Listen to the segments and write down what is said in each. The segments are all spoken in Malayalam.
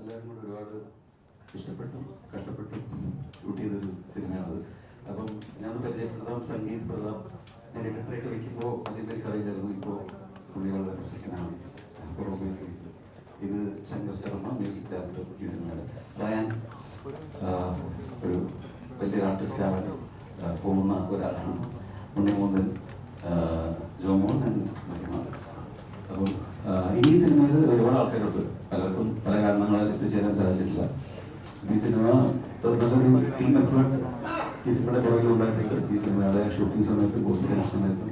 എല്ലാവരും കൂടെ ഒരുപാട് ഇഷ്ടപ്പെട്ടു കഷ്ടപ്പെട്ടു ഷൂട്ട് ചെയ്തൊരു സിനിമയാണത്. അപ്പം ഞാൻ പരിചയപ്പെടുത്താം സംഗീത് പ്രതാപ്. ഞാൻ ഇലക്ട്രേറ്റ് വയ്ക്കുമ്പോൾ അതിൻ്റെ ഒരു കഥയിലായിരുന്നു. ഇപ്പോൾ പുള്ളികളുടെ പ്രശസ്തനാണ്. ഇത് ശങ്കർ ശർമ്മ മ്യൂസിക് ഡയറക്ടർ ഈ സിനിമയുടെ. റയാൻ ഒരു വലിയൊരു ആർട്ടിസ്റ്റ് ആവാൻ പോകുന്ന ഒരാളാണ്. ഉണ്ണിമോഹൻ, ജോമോൻ മഹിമ. അപ്പം ഈ സിനിമയിൽ ഒരുപാട് ആൾക്കാരുണ്ട്. പലർക്കും പല കാരണങ്ങളാൽ എത്തിച്ചേരാൻ സാധിച്ചിട്ടില്ല. ഈ സിനിമ നല്ലൊരു ടീം എഫേർട്ട് ഈ സിനിമയുടെ പുറകിൽ ഉണ്ടായിട്ടുണ്ട്. ഈ സിനിമയുടെ ഷൂട്ടിംഗ് സമയത്തും പോസ്റ്റ് പ്രൊഡക്ഷൻ സമയത്തും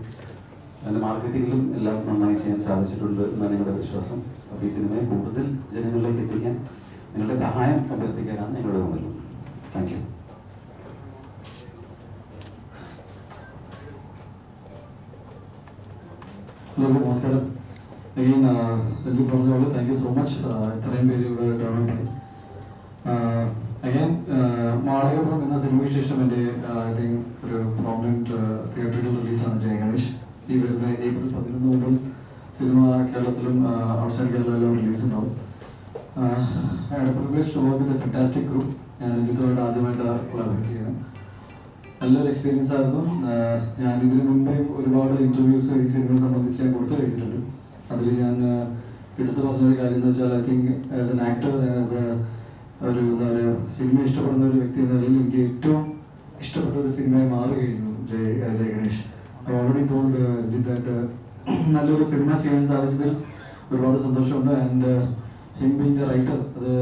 അതിൻ്റെ മാർക്കറ്റിങ്ങിലും എല്ലാം നന്നായി ചെയ്യാൻ സാധിച്ചിട്ടുണ്ട് എന്നാണ് ഞങ്ങളുടെ വിശ്വാസം. അപ്പോൾ ഈ സിനിമയെ കൂടുതൽ ജനങ്ങളിലേക്ക് എത്തിക്കാൻ നിങ്ങളുടെ സഹായം അഭ്യർത്ഥിക്കാനാണ് ഞങ്ങളുടെ മുന്നിൽ. Thank you. ഹലോ, നമസ്കാരം. അഗെയിൻ രഞ്ജു പറഞ്ഞോളൂ, താങ്ക് യു സോ മച്ച്. ഇത്രയും പേര് ഇവിടെ ഡൗൺ. അഗെയിൻ മാളികപ്പുറം എന്ന സിനിമയ്ക്ക് ശേഷം എൻ്റെ ഐ തിങ്ക് ഒരു പ്രോമിനൻറ്റ് തിയേറ്ററിക്കൽ റിലീസാണ് ജയ ഗണേഷ്. ഈ വരുന്ന ഏപ്രിൽ 11 മുതൽ സിനിമ കേരളത്തിലും ഔട്ട്സൈഡ് കേരളയിലും റിലീസ് ഉണ്ടാവും. Privilege to work with a fantastic group. ഞാൻ രഞ്ജിത്തോട് ആദ്യമായിട്ട് കൊളാബറേറ്റ് ചെയ്യുന്നത് നല്ലൊരു എക്സ്പീരിയൻസ് ആയിരുന്നു. ഞാൻ ഇതിനു മുമ്പേ ഒരുപാട് ഇൻ്റർവ്യൂസ് ഈ സിനിമയെ സംബന്ധിച്ച് ഞാൻ കൊടുത്തു കഴിഞ്ഞിട്ടുണ്ട്. അതിൽ ഞാൻ എടുത്തു പറഞ്ഞൊരു കാര്യം എന്ന് വെച്ചാൽ I think as an actor, as ഒരു എന്താ പറയുക സിനിമ ഇഷ്ടപ്പെടുന്ന ഒരു വ്യക്തി എന്ന നിലയിൽ എനിക്ക് ഏറ്റവും ഇഷ്ടപ്പെട്ട ഒരു സിനിമയായി മാറുകയായിരുന്നു ജയ ഗണേഷ്. ഓൾറെഡി ടോൾഡ് രഞ്ജിത്തായിട്ട് നല്ലൊരു സിനിമ ചെയ്യാൻ സാധിച്ചതിൽ ഒരുപാട് സന്തോഷമുണ്ട്. And him being the writer, അത്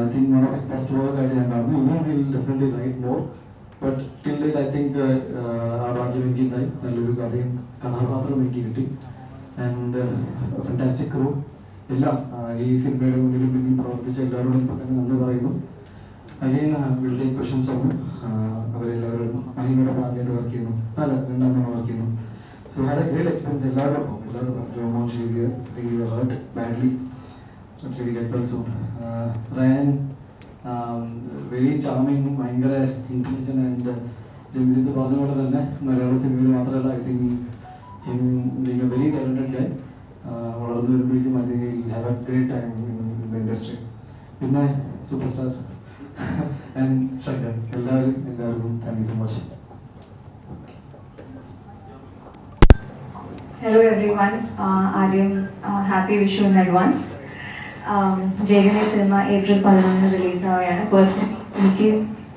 I think one of his best work ആയിട്ട് ഞാൻ കാണുന്നു. ഇനി will definitely write more, but till date I think ആ ഭാഗ്യം എനിക്ക് ഉണ്ടായി. നല്ലൊരു കഥയും കഥാപാത്രം എനിക്ക് കിട്ടി. ആൻഡ് ഫാന്റാസ്റ്റിക് ക്രൂ എല്ലാം ഈ സിനിമയുടെ മുന്നിലും പിന്നിൽ പ്രവർത്തിച്ച എല്ലാവരോടും തന്നെ നന്ദി പറയുന്നു. Again will take questions on. അവരെല്ലാവരും മഹിമയോടൊപ്പം ആദ്യമായിട്ട് വർക്ക് ചെയ്യുന്നു, അല്ല രണ്ടാമത് വർക്ക് ചെയ്യുന്നു. So had a great experience. എല്ലാവരും Jomon she's here hurt badly. Rayan very charming, ഭയങ്കര ഇൻ്റലിജന്റ്. ആൻഡ് രഞ്ജിത്ത് പറഞ്ഞ പോലെ തന്നെ മലയാള സിനിമയിൽ മാത്രമല്ല, I think him being a very talented guy. വളർന്നു വരുമ്പോഴേക്കും I think have a great time in the industry. പിന്നെ സൂപ്പർ സ്റ്റാർ ആൻഡ് ശങ്കർ, എല്ലാവർക്കും thank you so much. Hello everyone. ആദ്യം happy Vishu in advance. Jaya Ganesh സിനിമ ഏപ്രിൽ 11 റിലീസാവുകയാണ്. പേഴ്സണലി എനിക്ക്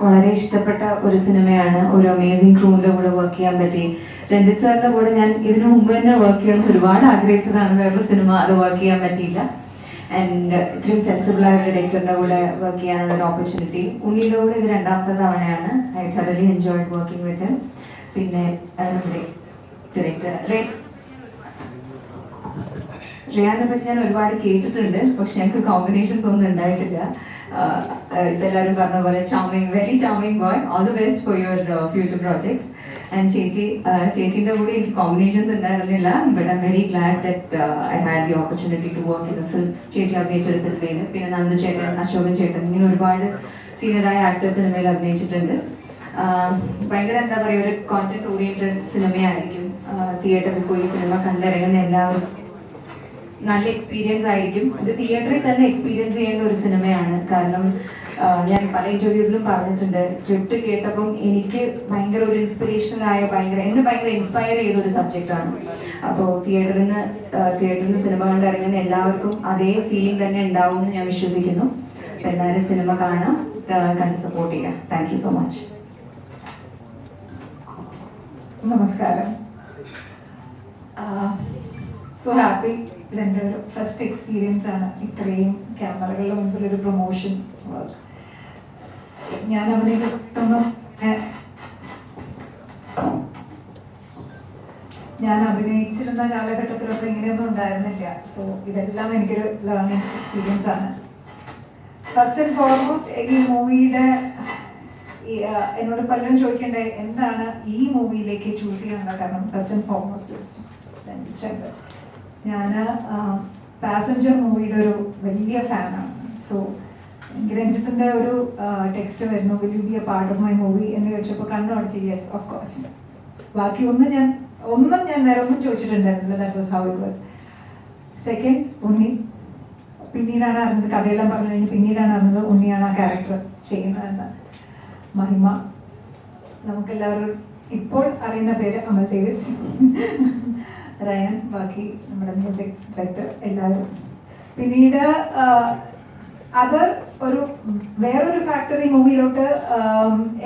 വളരെ ഇഷ്ടപ്പെട്ട ഒരു സിനിമയാണ്. ഒരു അമേസിംഗ് ക്രൂവിൻ്റെ കൂടെ വർക്ക് ചെയ്യാൻ പറ്റി. രഞ്ജിത്ത് സാറിൻ്റെ കൂടെ ഞാൻ ഇതിനു മുമ്പ് തന്നെ വർക്ക് ചെയ്യണം ഒരുപാട് ആഗ്രഹിച്ചതാണ്. വേറൊരു സിനിമ അത് വർക്ക് ചെയ്യാൻ പറ്റിയില്ല. ആൻഡ് ഇത്രയും സെൻസിബിളായ ഒരു ഡയറക്ടറിൻ്റെ കൂടെ വർക്ക് ചെയ്യാനുള്ള ഒരു ഓപ്പർച്യൂണിറ്റി. ഉണ്ണിയുടെ കൂടെ ഇത് 2ാമത്തെ തവണയാണ്. I thoroughly enjoyed working with him. പിന്നെ നമ്മുടെ ഡയറക്ടർ റിയാനെ പറ്റി ഞാൻ ഒരുപാട് കേട്ടിട്ടുണ്ട്, പക്ഷെ ഞങ്ങൾക്ക് കോമ്പിനേഷൻസ് ഒന്നും ഉണ്ടായിട്ടില്ല. ഇപ്പം എല്ലാവരും പറഞ്ഞ പോലെ charming, very charming boy. All the best for your future projects. And ചേച്ചീൻ്റെ കൂടെ എനിക്ക് കോമ്പിനേഷൻസ് ഉണ്ടായിരുന്നില്ല, but I'm very glad that I had the opportunity to work in a film. ചേച്ചി അഭിനയിച്ചൊരു സിനിമയിൽ, പിന്നെ നന്ദു ചേട്ടൻ, അശോകൻ ചേട്ടൻ, ഇങ്ങനെ ഒരുപാട് സീനിയറായ ആക്ടേഴ്സ് സിനിമയിൽ അഭിനയിച്ചിട്ടുണ്ട്. ഭയങ്കര എന്താ പറയുക, ഒരു കോണ്ടന്റ് ഓറിയന്റഡ് സിനിമയായിരിക്കും. തിയേറ്ററിൽ പോയി സിനിമ കണ്ടിറങ്ങുന്ന എല്ലാവരും നല്ല എക്സ്പീരിയൻസ് ആയിരിക്കും. ഇത് തിയേറ്ററിൽ തന്നെ എക്സ്പീരിയൻസ് ചെയ്യേണ്ട ഒരു സിനിമയാണ്. കാരണം ഞാൻ പല ഇന്റർവ്യൂസിലും പറഞ്ഞിട്ടുണ്ട്, സ്ക്രിപ്റ്റ് കേട്ടപ്പം എനിക്ക് ഭയങ്കര ഒരു ഇൻസ്പിറേഷനായ, എന്നെ ഭയങ്കര ഇൻസ്പയർ ചെയ്ത ഒരു സബ്ജക്റ്റാണ്. അപ്പോൾ തിയേറ്ററിൽ സിനിമ കണ്ടിറങ്ങുന്ന എല്ലാവർക്കും അതേ ഫീലിംഗ് തന്നെ ഉണ്ടാവും എന്ന് ഞാൻ വിശ്വസിക്കുന്നു. അപ്പം എല്ലാവരും സിനിമ കാണാം, കണ്ട് സപ്പോർട്ട് ചെയ്യാം. Thank you so much. നമസ്കാരം. So happy. ഇതെൻ്റെ ഒരു ഫസ്റ്റ് എക്സ്പീരിയൻസ് ആണ് ഇത്രയും ക്യാമറകളുടെ മുമ്പിൽ ഒരു പ്രൊമോഷൻ വർക്ക്. ഞാൻ അഭിനയിച്ചിരുന്ന കാലഘട്ടത്തിലൊക്കെ ഇങ്ങനെയൊന്നും ഉണ്ടായിരുന്നില്ല. സോ ഇതെല്ലാം എനിക്കൊരു ലേണിംഗ് എക്സ്പീരിയൻസ് ആണ്. ഫസ്റ്റ് ആൻഡ് ഫോർമോസ്റ്റ് ഈ മൂവിയുടെ എന്നോട് പലരും ചോദിക്കേണ്ടത് എന്താണ് ഈ മൂവിയിലേക്ക് ചൂസ് ചെയ്യാനുള്ള കാരണം. ഫസ്റ്റ് ആൻഡ് ഫോർമോസ്റ്റ് ഞാൻ പാസഞ്ചർ മൂവിയുടെ ഒരു വലിയ ഫാനാണ്. സോ എനിക്ക് രഞ്ജിത്തിൻ്റെ ഒരു ടെക്സ്റ്റ് വരുന്നു, will you B A part of my movie എന്ന് ചോദിച്ചപ്പോൾ കണ്ണു അടച്ച് യെസ് ഓഫ് കോഴ്സ്. ബാക്കി ഒന്നും ഞാൻ നേരെ ഒന്നും ചോദിച്ചിട്ടുണ്ടായിരുന്നില്ല. That was how it was. Second Unni, പിന്നീട് പിന്നീടാണ് അറിഞ്ഞത്, കഥയെല്ലാം പറഞ്ഞു കഴിഞ്ഞ് പിന്നീടാണ് അറിഞ്ഞത് ഉണ്ണിയാണ് ആ ക്യാരക്ടർ ചെയ്യുന്നതെന്ന്. മഹിമ, നമുക്കെല്ലാവരും ഇപ്പോൾ അറിയുന്ന പേര് അമൽ ഡേവിസ്, റയൻ, ബാക്കി നമ്മുടെ മ്യൂസിക് ഡയറക്ടർ എല്ലാവരും. പിന്നീട് അത് വേറൊരു ഫാക്ടറി മൂവിയിലോട്ട്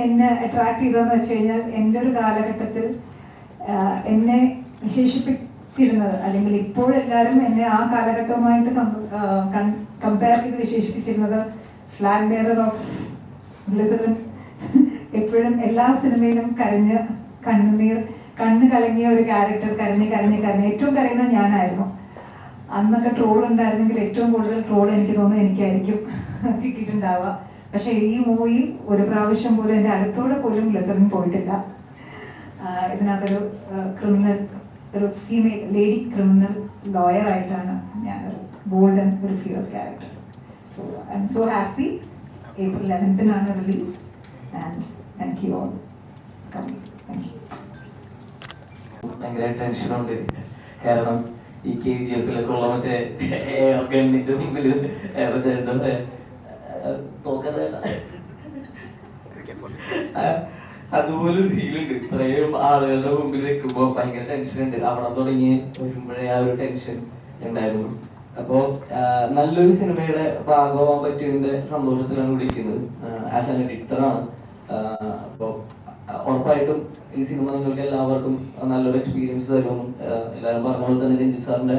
എന്നെ അട്രാക്ട് ചെയ്തതെന്ന് വെച്ച് കഴിഞ്ഞാൽ, എൻ്റെ ഒരു കാലഘട്ടത്തിൽ എന്നെ വിശേഷിപ്പിച്ചിരുന്നത്, അല്ലെങ്കിൽ ഇപ്പോഴെല്ലാവരും എന്നെ ആ കാലഘട്ടവുമായിട്ട് കമ്പയർ ചെയ്ത് വിശേഷിപ്പിച്ചിരുന്നത് ഫ്ലാഗ് ബെയറർ ഓഫ് ഗ്ലിസറിൻ. എപ്പോഴും എല്ലാ സിനിമയിലും കണ്ണ് കലങ്ങിയ ഒരു ക്യാരക്ടർ, കരഞ്ഞ് ഏറ്റവും കരയുന്നത് ഞാനായിരുന്നു. അന്നൊക്കെ ട്രോൾ ഉണ്ടായിരുന്നെങ്കിൽ ഏറ്റവും കൂടുതൽ ട്രോൾ എനിക്ക് തോന്നുന്നു എനിക്കായിരിക്കും കിട്ടിയിട്ടുണ്ടാവുക. പക്ഷെ ഈ മൂവിയിൽ ഒരു പ്രാവശ്യം പോലും എൻ്റെ അടുത്തോടെ പോലും ഗ്ലിസറിൻ പോയിട്ടില്ല. ഇതിനകത്തൊരു ക്രിമിനൽ, ഒരു ഫീമെയിൽ ലേഡി ക്രിമിനൽ ലോയർ ആയിട്ടാണ് ഞാനൊരു ബോൾഡ് ആൻഡ് ഒരു fears character. So I M so happy. April 11th release. And thank you all coming. Thank you. ഭയങ്കര ടെൻഷനുണ്ട്, കാരണം ഈ KGF-ലൊക്കെ ഉള്ള മറ്റേ ഗണ്ണിന്റെ മുമ്പിൽ തോക്കാതെ അതുപോലെ ഫീൽ ഉണ്ട്. ഇത്രയും ആളുകളുടെ മുമ്പിൽ നിൽക്കുമ്പോൾ ഭയങ്കര ടെൻഷൻ ഉണ്ട്. അവിടെ തുടങ്ങി വരുമ്പോഴേ ആ ഒരു ടെൻഷൻ ഉണ്ടായിരുന്നു. അപ്പോ നല്ലൊരു സിനിമയുടെ ഭാഗമാവാൻ പറ്റിയതിന്റെ സന്തോഷത്തിലാണ് വിളിക്കുന്നത്. ആസ് ആൻ എഡിറ്ററാണ്. അപ്പോൾ ഉറപ്പായിട്ടും ഈ സിനിമ നിങ്ങൾക്ക് എല്ലാവർക്കും നല്ലൊരു എക്സ്പീരിയൻസ് തരുമെന്നും എല്ലാവരും പറഞ്ഞ പോലെ തന്നെ രഞ്ജിത്ത് സാറിന്റെ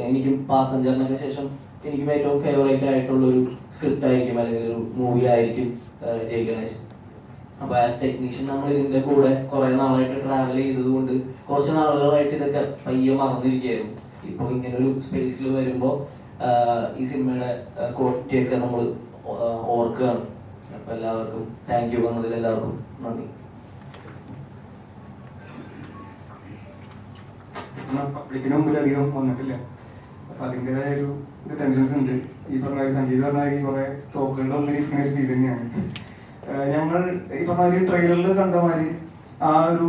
എനിക്കും പാസഞ്ചറിനൊക്കെ ശേഷം എനിക്കും ഏറ്റവും ഫേവറേറ്റ് ആയിട്ടുള്ള ഒരു സ്ക്രിപ്റ്റ് ആയിരിക്കും, അല്ലെങ്കിൽ ഒരു മൂവി ആയിരിക്കും ജയ് ഗണേശ്. അപ്പൊ ആസ് ടെക്നീഷ്യൻ നമ്മൾ ഇതിന്റെ കൂടെ കുറെ നാളായിട്ട് ട്രാവൽ ചെയ്തത് കൊണ്ട് കുറച്ച് നാളുകളായിട്ട് ഇതൊക്കെ പയ്യെ മറന്നിരിക്കുകയായിരുന്നു. ഇപ്പൊ ഇങ്ങനൊരു സ്പേസിൽ വരുമ്പോ ഈ സിനിമയുടെ ക്വാളിറ്റിയൊക്കെ നമ്മൾ ഓർക്കുകയാണ്. അപ്പൊ എല്ലാവർക്കും താങ്ക് യു പറഞ്ഞതിൽ എല്ലാവർക്കും നന്ദി. പബ്ലിക്കിന് മുമ്പിൽ അധികം വന്നിട്ടില്ല, അപ്പൊ അതിൻ്റെതായ ഒരു ടെൻഷൻസ് ഉണ്ട്. ഈ പറഞ്ഞ സംഗീത പറഞ്ഞ കുറെ സ്റ്റോക്കുകളുടെ ഒന്നിരിക്കുന്ന ഒരു ഫീൽ തന്നെയാണ്. ഞങ്ങൾ ഈ പറഞ്ഞ ട്രെയിലറിൽ കണ്ട മാതിരി ആ ഒരു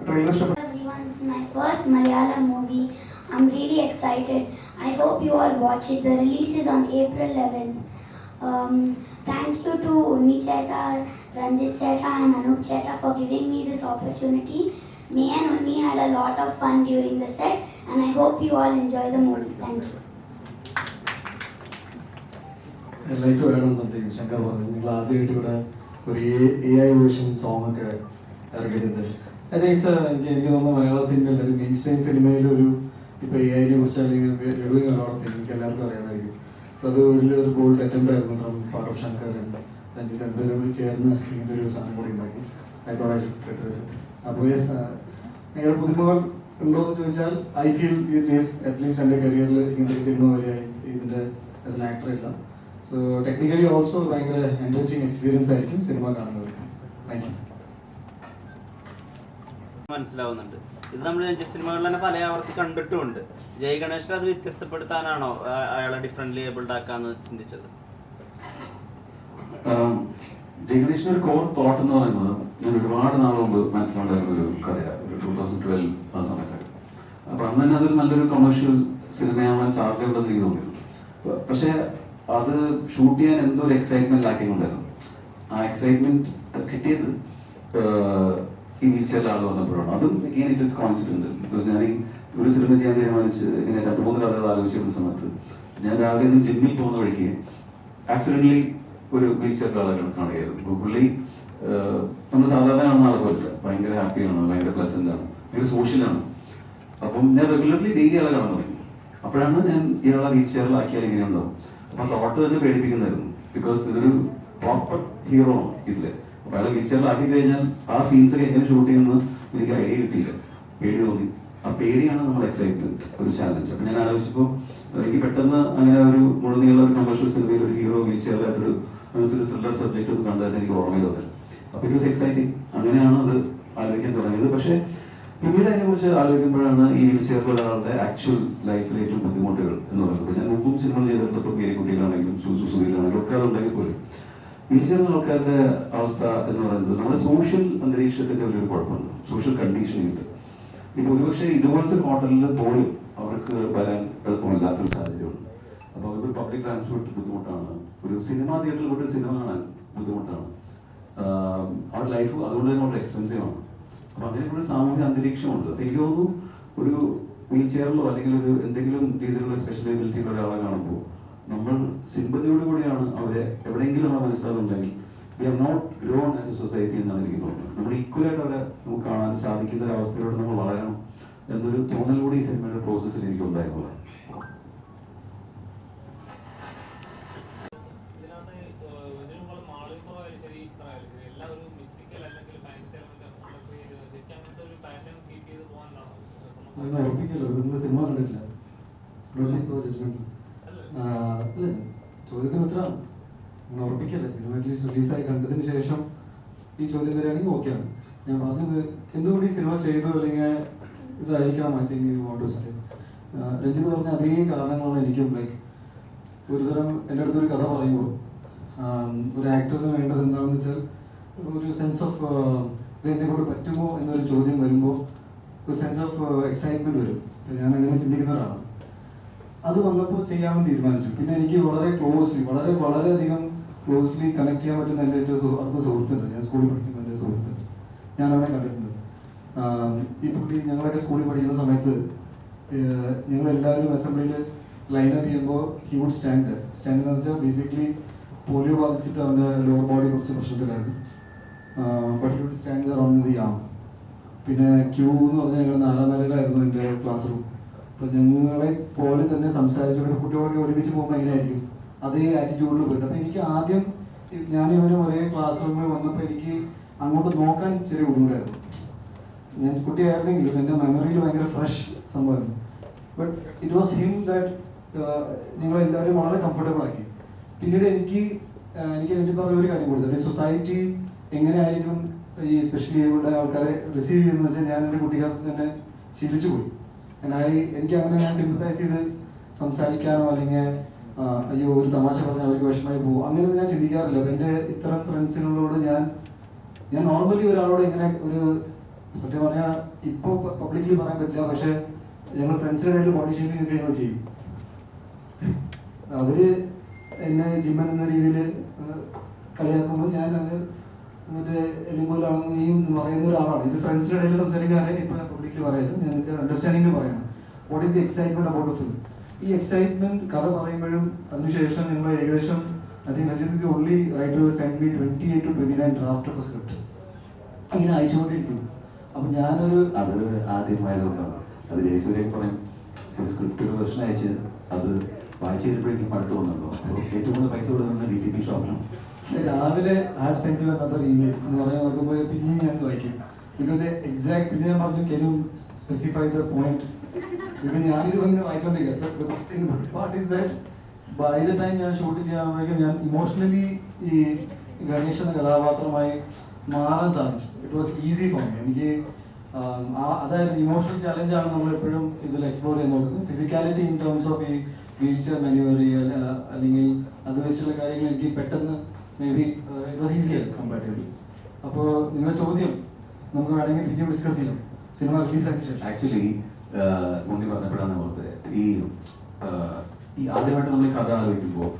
ട്രെയിലർ ഇഷ്ടപ്പെട്ടു. This is my first Malayalam movie. I'm really excited. I hope you all watch it. The release is on April 11th. Thank you to Unni Cheta, Ranjit Cheta and Anup Cheta for giving me this opportunity. Me and Unni had a lot of fun during the set and I hope you all enjoy the movie. Thank you. I'd like to add on something. Shankar പറഞ്ഞു, നിങ്ങൾ ആദ്യമായിട്ട് ഇവിടെ ഒരു AI വേർഷൻ സോങ് ഒക്കെ ഇറക്കിയിട്ടുണ്ട്. ഐ തിങ്ക് എനിക്ക് തോന്നുന്നു മലയാള സിനിമയിൽ മെയിൻ സ്ട്രീം സിനിമയിൽ ഒരു ഇപ്പോൾ AI-നെ കുറിച്ച് അല്ലെങ്കിൽ എനിക്ക് എല്ലാവർക്കും അറിയാമായിരിക്കും. സോ അത് വലിയൊരു ബോൾഡ് അറ്റംപ്റ്റ് ആയിരുന്നു from part of Shankar Ranjith രണ്ടുപേരും ചേർന്ന് ഇങ്ങനത്തെ ഒരു സാധനം കൂടി ഉണ്ടാക്കി. അപ്പോൾ നിങ്ങളുടെ പുതുമകൾ ഉണ്ടോ എന്ന് ചോദിച്ചാൽ I feel it is at least എൻ്റെ കരിയറിൽ ഇങ്ങനത്തെ ഒരു സിനിമ വരെയായി ഇതിൻ്റെ ആസ് എൻ ആക്ടർ ഇല്ല. സോ ടെക്നിക്കലി ഓൾസോ ഭയങ്കര എൻറിച്ചിങ് എക്സ്പീരിയൻസ് ആയിരിക്കും സിനിമ കാണുന്നവർക്ക്. Thank you. മനസ്സിലാവുന്നുണ്ട്. ഇത് നമ്മൾ രഞ്ജിത്ത് സിനിമകളിൽ തന്നെ പല ആവർത്തി കണ്ടിട്ടുമുണ്ട്. ജയ് ഗണേശ് അത് വ്യത്യസ്തപ്പെടുത്താനാണോ അയാളെ ഡിഫറെന്റ്ലി ഏബിൾഡ് ആക്കാന്ന് ചിന്തിച്ചത്? ജയ് ഗണേഷിന്റെ ഒരു കോർ തോട്ട് എന്ന് പറയുന്നത് ഞാൻ ഒരുപാട് നാൾ മുമ്പ് മനസ്സിലുണ്ടായിരുന്ന ഒരു കഥയാണ്, ഒരു 2012 ആ സമയത്ത്. അപ്പൊ അന്ന് തന്നെ അതൊരു നല്ലൊരു കൊമേഴ്ഷ്യൽ സിനിമയാവാൻ സാധ്യതയുണ്ടെന്ന് എനിക്ക് തോന്നിയിരുന്നു. പക്ഷെ അത് ഷൂട്ട് ചെയ്യാൻ എന്തോ ഒരു എക്സൈറ്റ്മെന്റ് ലാക്കിംഗ് ഉണ്ടായിരുന്നു. ആ എക്സൈറ്റ്മെന്റ് കിട്ടിയത് ഈ വീഴ്ചയുള്ള ആൾ വന്നപ്പോഴാണ്. അതും അഗെയിൻ ഇറ്റ് ഇസ് കോൺസിഡന്റ്. ബിക്കോസ് ഞാൻ ഈ ഒരു സിനിമ ചെയ്യാൻ തീരുമാനിച്ച് ഇങ്ങനെ 2-3 കഥകൾ ആലോചിച്ചിരുന്ന സമയത്ത് ഞാൻ രാവിലെ ഒന്ന് ജിമ്മിൽ പോകുന്ന വഴിക്ക് ആക്സിഡന്റലി ഒരു വീഴ്ചയുള്ള ആളെ കാണുകയായിരുന്നു. പുള്ളി നമ്മൾ സാധാരണ കാണുന്ന ആളെ പോലില്ല, ഭയങ്കര ഹാപ്പിയാണ്, ഭയങ്കര പ്ലസന്റ് ആണ്, ഭയങ്കര സോഷ്യലാണ്. അപ്പം ഞാൻ റെഗുലർലി ഡെയിലി ആളെ കാണാൻ തുടങ്ങി. അപ്പോഴാണ് ഞാൻ ഇയാളെ വീൽ ചെയറിലാക്കിയാൽ ഇങ്ങനെ ഉണ്ടാവും. അപ്പൊ തോട്ട് തന്നെ പേടിപ്പിക്കുന്നതായിരുന്നു. ബിക്കോസ് ഇതൊരു പ്രോപ്പർ ഹീറോ ആണ് ഇതില്. അപ്പൊ അയാളെ വീൽ ചെയറിലാക്കി കഴിഞ്ഞാൽ ആ സീൻസ് ഒക്കെ എങ്ങനെ ഷൂട്ട് ചെയ്യുന്നത് എനിക്ക് ഐഡിയ കിട്ടിയില്ല, പേടി തോന്നി. ആ പേടിയാണ് നമ്മുടെ എക്സൈറ്റ്മെന്റ്, ഒരു ചാലഞ്ച്. അപ്പൊ ഞാൻ ആലോചിച്ചപ്പോൾ എനിക്ക് പെട്ടെന്ന് അങ്ങനെ ഒരു മുഴുനീള ഒരു കമേഴ്ഷ്യൽ സിനിമയിൽ ഒരു ഹീറോ വീൽ ചെയറിലായിട്ടൊരു അങ്ങനത്തെ ഒരു ത്രില്ലർ സബ്ജക്റ്റ് ഒന്ന് കണ്ടതായിട്ട് എനിക്ക് ഓർമ്മയിൽ തോന്നില്ല. അപ്പൊ ഇറ്റ് വാസ് എക്സൈറ്റിംഗ്. അങ്ങനെയാണ് അത് ആലോചിക്കാൻ തുടങ്ങിയത്. പക്ഷെ പിന്നീട് അതിനെ കുറിച്ച് ആലോചിക്കുമ്പോഴാണ് ഈ വീൽ ചെയറിലുള്ള ഒരാളുടെ ആക്ച്വൽ ലൈഫിലെ ഏറ്റവും ബുദ്ധിമുട്ടുകൾ എന്ന് പറയുന്നത്. ഞാൻ മുമ്പും സിനിമകൾ ചെയ്തിട്ടുള്ള പേരിക്കുട്ടികളാണെങ്കിലും സുസുസുഖിലാണെങ്കിലും ഒക്കെ അതുണ്ടെങ്കിൽ പോലും വീൽ ചെയറിലുള്ള ആൾക്കാരുടെ അവസ്ഥ എന്ന് പറയുന്നത് നമ്മുടെ സോഷ്യൽ അന്തരീക്ഷത്തിന്റെ വലിയൊരു കുഴപ്പമുണ്ട്, സോഷ്യൽ കണ്ടീഷനിങ് ഉണ്ട്. ഇപ്പൊ ഒരുപക്ഷെ ഇതുപോലത്തെ ഹോട്ടലിൽ പോലും അവർക്ക് വരാൻ എളുപ്പമില്ലാത്തൊരു സാഹചര്യമുണ്ട്. അപ്പൊ അവർക്ക് പബ്ലിക് ട്രാൻസ്പോർട്ട് ബുദ്ധിമുട്ടാണ്, ഒരു സിനിമാ തിയേറ്ററിൽ പോയിട്ട് ഒരു സിനിമ കാണാൻ ബുദ്ധിമുട്ടാണ്, അവരുടെ ലൈഫ് അതുകൊണ്ട് തന്നെ വളരെ എക്സ്പെൻസീവ് ആണ്. അപ്പൊ അങ്ങനെയുള്ള സാമൂഹ്യ അന്തരീക്ഷമുണ്ട്. എനിക്ക് തോന്നുന്നു ഒരു വീൽ ചെയറിലോ അല്ലെങ്കിൽ ഒരു എന്തെങ്കിലും രീതിയിലുള്ള സ്പെഷ്യൽ എബിലിറ്റി ഉള്ള ഒരാളെ കാണുമ്പോൾ നമ്മൾ സിമ്പതിയോട് കൂടിയാണ് അവരെ എവിടെയെങ്കിലും നമ്മൾ മനസ്സിലാകുന്നുണ്ടെങ്കിൽ we have not grown as a society എന്നാണ് എനിക്ക് തോന്നുന്നത്. നമ്മൾ ഈക്വലായിട്ട് അവരെ നമുക്ക് കാണാൻ സാധിക്കുന്ന ഒരു അവസ്ഥയിലൂടെ നമ്മൾ വളരണം എന്നൊരു തോന്നലോടെ ഈ സിനിമയുടെ പ്രോസസ്സിൽ എനിക്ക് ഉണ്ടായിരുന്നത്. ഉറപ്പിക്കല്ലോ, നിങ്ങൾ സിനിമ കണ്ടിട്ടില്ല. അല്ല, ചോദ്യത്തിന് ഉത്തരമാണ്. നിങ്ങൾ ഉറപ്പിക്കല്ലേ, സിനിമ അറ്റ്ലീസ്റ്റ് റിലീസായി കണ്ടതിന് ശേഷം ഈ ചോദ്യം വരികയാണെങ്കിൽ ഓക്കെയാണ്. ഞാൻ പറഞ്ഞത് എന്തുകൊണ്ട് ഈ സിനിമ ചെയ്തു അല്ലെങ്കിൽ ഇതായിരിക്കണം I think you want to stay. Ranjith പറഞ്ഞ അതേ കാരണങ്ങളാണ് എനിക്കും. ലൈക്ക് ഒരുതരം എൻ്റെ അടുത്തൊരു കഥ പറയുമ്പോൾ ഒരു ആക്ടറിന് വേണ്ടത് എന്താണെന്ന് വെച്ചാൽ ഒരു സെൻസ് ഓഫ് ഇത് എന്നെ കൊണ്ട് പറ്റുമോ എന്നൊരു ചോദ്യം വരുമ്പോൾ ഒരു സെൻസ് ഓഫ് എക്സൈറ്റ്മെന്റ് വരും. ഞാൻ അങ്ങനെ ചിന്തിക്കുന്ന ഒരാളാണ്. അത് വന്നപ്പോൾ ചെയ്യാമെന്ന് തീരുമാനിച്ചു. പിന്നെ എനിക്ക് വളരെയധികം ക്ലോസ്ലി കണക്ട് ചെയ്യാൻ പറ്റുന്ന എൻ്റെ ഏറ്റവും അടുത്ത സുഹൃത്തുണ്ട്. ഞാൻ സ്കൂളിൽ പഠിക്കുന്ന എൻ്റെ സുഹൃത്ത്, ഞാൻ അവനെ കണ്ടിട്ടുണ്ട്. ഈ പുള്ളി ഞങ്ങളൊക്കെ സ്കൂളിൽ പഠിക്കുന്ന സമയത്ത് ഞങ്ങളെല്ലാവരും അസംബ്ലിയിൽ ലൈനപ്പ് ചെയ്യുമ്പോൾ ഹി വുഡ് സ്റ്റാൻഡ് എന്ന് വെച്ചാൽ ബേസിക്കലി പോളിയോ ബാധിച്ചിട്ട് അവൻ്റെ ലോവർ ബോഡി കുറച്ച് പ്രശ്നത്തിലായിരുന്നു. But he would stand on the arm. പിന്നെ ക്യൂ എന്ന് പറഞ്ഞാൽ ഞങ്ങൾ 4ാം നിലയിലായിരുന്നു എൻ്റെ ക്ലാസ് റൂം. അപ്പോൾ ഞങ്ങളെ പോലെ തന്നെ സംസാരിച്ചുകൊണ്ട് കുട്ടികളൊക്കെ ഒരുമിച്ച് പോകുമ്പോൾ എങ്ങനെയായിരിക്കും അതേ ആറ്റിറ്റ്യൂഡിൽ പോയിട്ട്. അപ്പോൾ എനിക്ക് ആദ്യം ഞാനിവനും ഒരേ ക്ലാസ് റൂമിൽ വന്നപ്പോൾ എനിക്ക് അങ്ങോട്ട് നോക്കാൻ ചെറിയ ബുദ്ധിമുട്ടായിരുന്നു. ഞാൻ കുട്ടിയായിരുന്നെങ്കിലും എൻ്റെ മെമ്മറിയിൽ ഭയങ്കര ഫ്രഷ് സംഭവമായിരുന്നു. But it was him that ഞങ്ങളെല്ലാവരും വളരെ കംഫർട്ടബിൾ ആക്കി. പിന്നീട് എനിക്ക് പറഞ്ഞ ഒരു കാര്യം കൊടുത്തത്, സൊസൈറ്റി എങ്ങനെയായിരിക്കും ഈ സ്പെഷ്യലി ഏബിൾഡ് ആൾക്കാരെ റിസീവ് ചെയ്യുന്നത് വെച്ചാൽ ഞാൻ എൻ്റെ കുട്ടിക്കാലത്ത് തന്നെ ശീലിച്ചു പോയി. എനിക്ക് അങ്ങനെ ഞാൻ സിമ്പത്തൈസ് ചെയ്ത് സംസാരിക്കാനോ അല്ലെങ്കിൽ അയ്യോ ഒരു തമാശ പറഞ്ഞാൽ അവർക്ക് വിഷമമായി പോകും അങ്ങനെയൊന്നും ഞാൻ ചിന്തിക്കാറില്ല. അപ്പം എൻ്റെ ഇത്തരം ഫ്രണ്ട്സിനോട് ഞാൻ നോർമലി ഒരാളോട് ഇങ്ങനെ ഒരു സത്യം പറഞ്ഞാൽ ഇപ്പോൾ പബ്ലിക്കലി പറയാൻ പറ്റില്ല, പക്ഷെ ഞങ്ങൾ ഫ്രണ്ട്സിൻ്റെ ഇടയിൽ ബോഡി ഷേമിംഗ് ഒക്കെ ഞങ്ങൾ ചെയ്യും. അവര് എന്നെ ജിമ്മൻ എന്ന രീതിയിൽ കളിയാക്കുമ്പോൾ ഞാൻ അത് മറ്റേ എല്ലുമ്പോലാണെന്ന് നീ പറയുന്ന ഒരാളാണ്. ഇത് ഫ്രണ്ട്സിൻ്റെ ഇടയിൽ സംസാരിക്കാതെ ഇപ്പം പബ്ലിക്കലി പറയല്ലോ, ഞങ്ങൾക്ക് അണ്ടർസ്റ്റാൻഡിങ്ങിൽ പറയണം. What is the excitement about film. ഈ എക്സൈറ്റ്മെന്റ് കഥ പറയുമ്പോഴും അതിനുശേഷം ഞങ്ങൾ ഏകദേശം I think Ranjith only right to send me 28 to 29 draft of script ഇങ്ങനെ അയച്ചുകൊണ്ടിരിക്കുന്നു. അപ്പം ഞാനൊരു അത് ആദ്യമായതുകൊണ്ടാണ്. അത് ജയസൂര്യൊക്കെ പറയും ഒരു സ്ക്രിപ്റ്റ് ഒരു വെർഷൻ അയച്ച് അത് വായിച്ചു കഴിഞ്ഞപ്പോഴേക്കും അടുത്ത് വന്നല്ലോ. അപ്പോൾ ഏറ്റവും കൂടുതൽ പൈസ കൊടുക്കുന്ന DTP ഷോപ്പിലാണ്. രാവിലെ have send you another email എന്ന് പറയാൻ നോക്കുമ്പോൾ പിന്നെ ഞാൻ വായിക്കും. ബിക്കോസ് എക്സാക്ട് പിന്നെ ഞാൻ പറഞ്ഞു can you specify the point. Because ഞാനിത് വന്ന് വായിച്ചുകൊണ്ടിരിക്കുക. What is that by the time ഞാൻ ഷൂട്ട് ചെയ്യാൻ ഞാൻ ഇമോഷണലി ഈ ഗണേഷ് എന്ന കഥാപാത്രമായി മാറാൻ സാധിച്ചു. It was easy for me. എനിക്ക് അതായത് ഇമോഷണൽ ചലഞ്ചാണ് നമ്മൾ എപ്പോഴും ഇതിൽ എക്സ്പ്ലോർ ചെയ്യാൻ നോക്കുന്നത്. ഫിസിക്കാലിറ്റി ഇൻ ടേംസ് ഓഫ് ഈ വീൽ ചെയർ മാനുവർ അല്ലെങ്കിൽ അത് വെച്ചുള്ള കാര്യങ്ങൾ എനിക്ക് പെട്ടെന്ന് maybe it was easier comparatively. അപ്പോൾ നിങ്ങളുടെ ചോദ്യം നമുക്ക് വേണമെങ്കിൽ പിന്നെയും ഡിസ്കസ് ചെയ്യാം സിനിമ റിലീസാക്കിയ ശേഷം. ആക്ച്വലി മുന്നേ പറഞ്ഞപ്പോഴാണ് ഓർത്തത് ഈ ആദ്യമായിട്ട് നമ്മൾ കഥ ആലോചിക്കുമ്പോൾ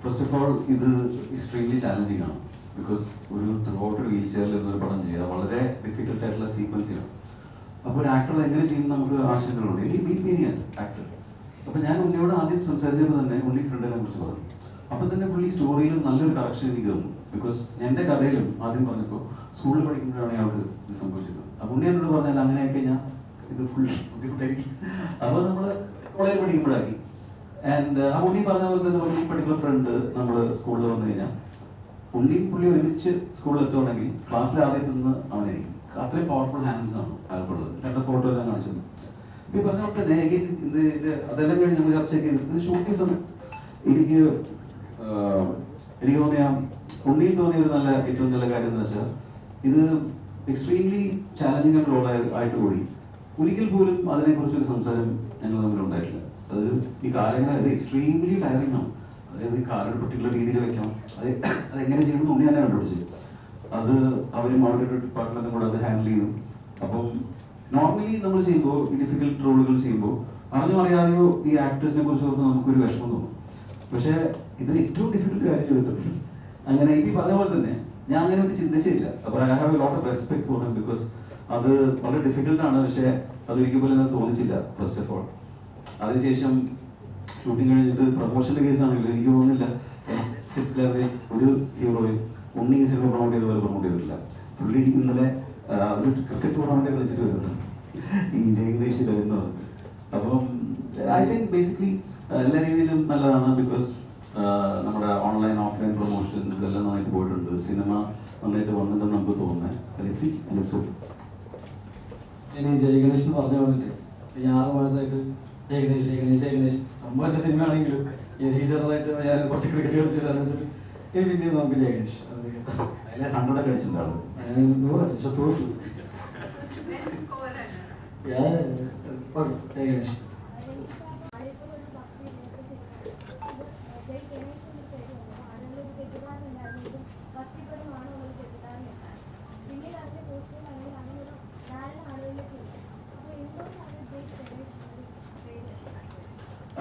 ഫസ്റ്റ് ഓഫ് ഓൾ ഇത് എക്സ്ട്രീംലി ചാലഞ്ചിങ് ആണ്. ബിക്കോസ് ഒരു ത്രൂ ഔട്ട് ഒരു വീൽ ചെയറിൽ നിന്നൊരു പടം ചെയ്യുക വളരെ ഡിഫിക്കൽട്ട് ആയിട്ടുള്ള സീക്വൻസിലാണ്. അപ്പോൾ ഒരു ആക്ടർ എങ്ങനെ ചെയ്യുന്ന നമുക്ക് ആശങ്കകളുണ്ട്. ഈ മീറ്റ് മീ ആക്ടർ. അപ്പോൾ ഞാൻ ഉണ്ണിയോട് ആദ്യം സംസാരിച്ചപ്പോൾ തന്നെ ഉണ്ണി ഫ്രണ്ടിനെ കുറിച്ച് പറഞ്ഞു. അപ്പോൾ തന്നെ പുള്ളി സ്റ്റോറിയിൽ നല്ലൊരു കറക്ഷൻ എനിക്ക് തന്നു. ബിക്കോസ് എൻ്റെ കഥയിലും ആദ്യം പറഞ്ഞപ്പോൾ സ്കൂളിൽ പഠിക്കുമ്പോഴാണ് അയാൾക്ക് ഇത് സംഭവിച്ചത്. അപ്പോൾ ഉണ്ണി എന്നോട് പറഞ്ഞാൽ അങ്ങനെയൊക്കെ ഞാൻ ഇത് ഫുൾ ബുദ്ധിമുട്ടായിരിക്കും. അപ്പോൾ നമ്മൾ കോളേജിൽ പഠിക്കുമ്പോഴാക്കി. ആൻഡ് ആ ഉണ്ണി പറഞ്ഞ പോലെ തന്നെ ഉണ്ണി പഠിക്കുന്ന ഫ്രണ്ട് നമ്മൾ സ്കൂളിൽ വന്നു കഴിഞ്ഞാൽ ഉണ്ണിയും പുള്ളി ഒരുമിച്ച് സ്കൂളിൽ എത്തുകയാണെങ്കിൽ ക്ലാസ്സിൽ ആദ്യം നിന്ന് അവനായിരിക്കും. അത്രയും പവർഫുൾ ഹാൻഡ്സ് ആണ് അയാൾക്കുള്ളത്. രണ്ട് ഫോട്ടോ എല്ലാം കാണിച്ചത്. ഈ പറഞ്ഞ പോലെ തന്നെ ഇത് അതെല്ലാം കഴിഞ്ഞ് നമ്മൾ ചർച്ച ചെയ്ത് ഇത് ഷൂട്ടിംഗ് സമയം എനിക്ക് തോന്നിയ ഉണ്ണിയിൽ തോന്നിയ ഒരു ഏറ്റവും നല്ല കാര്യം എന്ന് വെച്ചാൽ ഇത് എക്സ്ട്രീംലി ചാലഞ്ചിങ് ആയിട്ട് റോൾ ആയിട്ട് കൂടി ഒരിക്കൽ പോലും അതിനെക്കുറിച്ചൊരു സംസാരം ഞങ്ങൾ തമ്മിൽ ഉണ്ടായിട്ടില്ല. അത് ഈ കാലങ്ങൾ അത് എക്സ്ട്രീംലി ടയറിംഗ് ആണ്. അതായത് ഈ കാലൊരു പർട്ടിക്കുലർ രീതിയിൽ വെക്കാം, അതെങ്ങനെ ചെയ്യണം ഉണ്ണി തന്നെ കണ്ടുപിടിച്ചത്. അത് അവരും അവരുടെ ഒരു ഡിപ്പാർട്ട്മെന്റും കൂടെ അത് ഹാൻഡിൽ ചെയ്തു. അപ്പം നോർമലി നമ്മൾ ചെയ്യുമ്പോൾ ഈ ഡിഫിക്കൽട്ട് റോളുകൾ ചെയ്യുമ്പോൾ അറിഞ്ഞോ അറിയാതെയോ ഈ ആക്ടേഴ്സിനെ കുറിച്ച് ഓർത്ത് നമുക്കൊരു വിഷമം തോന്നും. പക്ഷേ ഇത് ഏറ്റവും ഡിഫിക്കൽട്ട് കാര്യം ചെയ്തിട്ടുണ്ട്. അങ്ങനെ ഈ പറഞ്ഞ പോലെ തന്നെ ഞാൻ അങ്ങനെ ഒന്നും ചിന്തിച്ചില്ല. അപ്പോൾ I have A lot of respect for him because അത് വളരെ ഡിഫിക്കൽട്ടാണ്. പക്ഷേ അതൊരിക്കൽ പോലും എനിക്ക് തോന്നിച്ചില്ല ഫസ്റ്റ് ഓഫ് ഓൾ. അതിനുശേഷം ഷൂട്ടിംഗ് കഴിഞ്ഞിട്ട് പ്രൊമോഷൻ്റെ കേസാണെങ്കിലും എനിക്ക് തോന്നുന്നില്ല സെറ്റിലെ ഒരു ഹീറോയും ഉണ്ണി ഈ സിനിമ പ്രൊമോട്ട് ചെയ്ത പോലെ പ്രൊമോട്ട് ചെയ്തിട്ടില്ല. പുള്ളി ഇന്നലെ ഒരു ക്രിക്കറ്റ് ടൂർണമെന്റ് കളിച്ചിട്ട് വരുന്നുണ്ട് ഈ ജയഗണേഷ് എന്ന് പറഞ്ഞത്. അപ്പം ഐ തിങ്ക് ബേസിക്കലി എല്ലാ രീതിയിലും നല്ലതാണ്. ബിക്കോസ് നമ്മുടെ ഓൺലൈൻ ഓഫ്ലൈൻ പ്രൊമോഷൻ ഇതെല്ലാം നന്നായിട്ട് പോയിട്ടുണ്ട്. സിനിമ നന്നായിട്ട് വന്നിട്ടുണ്ടെന്ന് നമുക്ക് തോന്നുന്നത്. ഇനി ജയഗണേഷ് എന്ന് പറഞ്ഞ പറഞ്ഞിട്ട് ഈ 6 മാസമായിട്ട് ജയഗണേഷ് നമ്മൾ എൻ്റെ സിനിമ ആണെങ്കിലും ഈ ചെറുതായിട്ട് ഞാൻ കുറച്ച് ക്രിക്കറ്റ് കളിച്ചിട്ടാണ് വെച്ചിട്ട് ഇനി പിന്നെയും നമുക്ക് ജയഗണേഷ് അതിലെ 100 കളിച്ചിട്ടുണ്ടാവും. ഞാൻ 100 അടിച്ചു തോറ്റു. ജയഗണേഷ്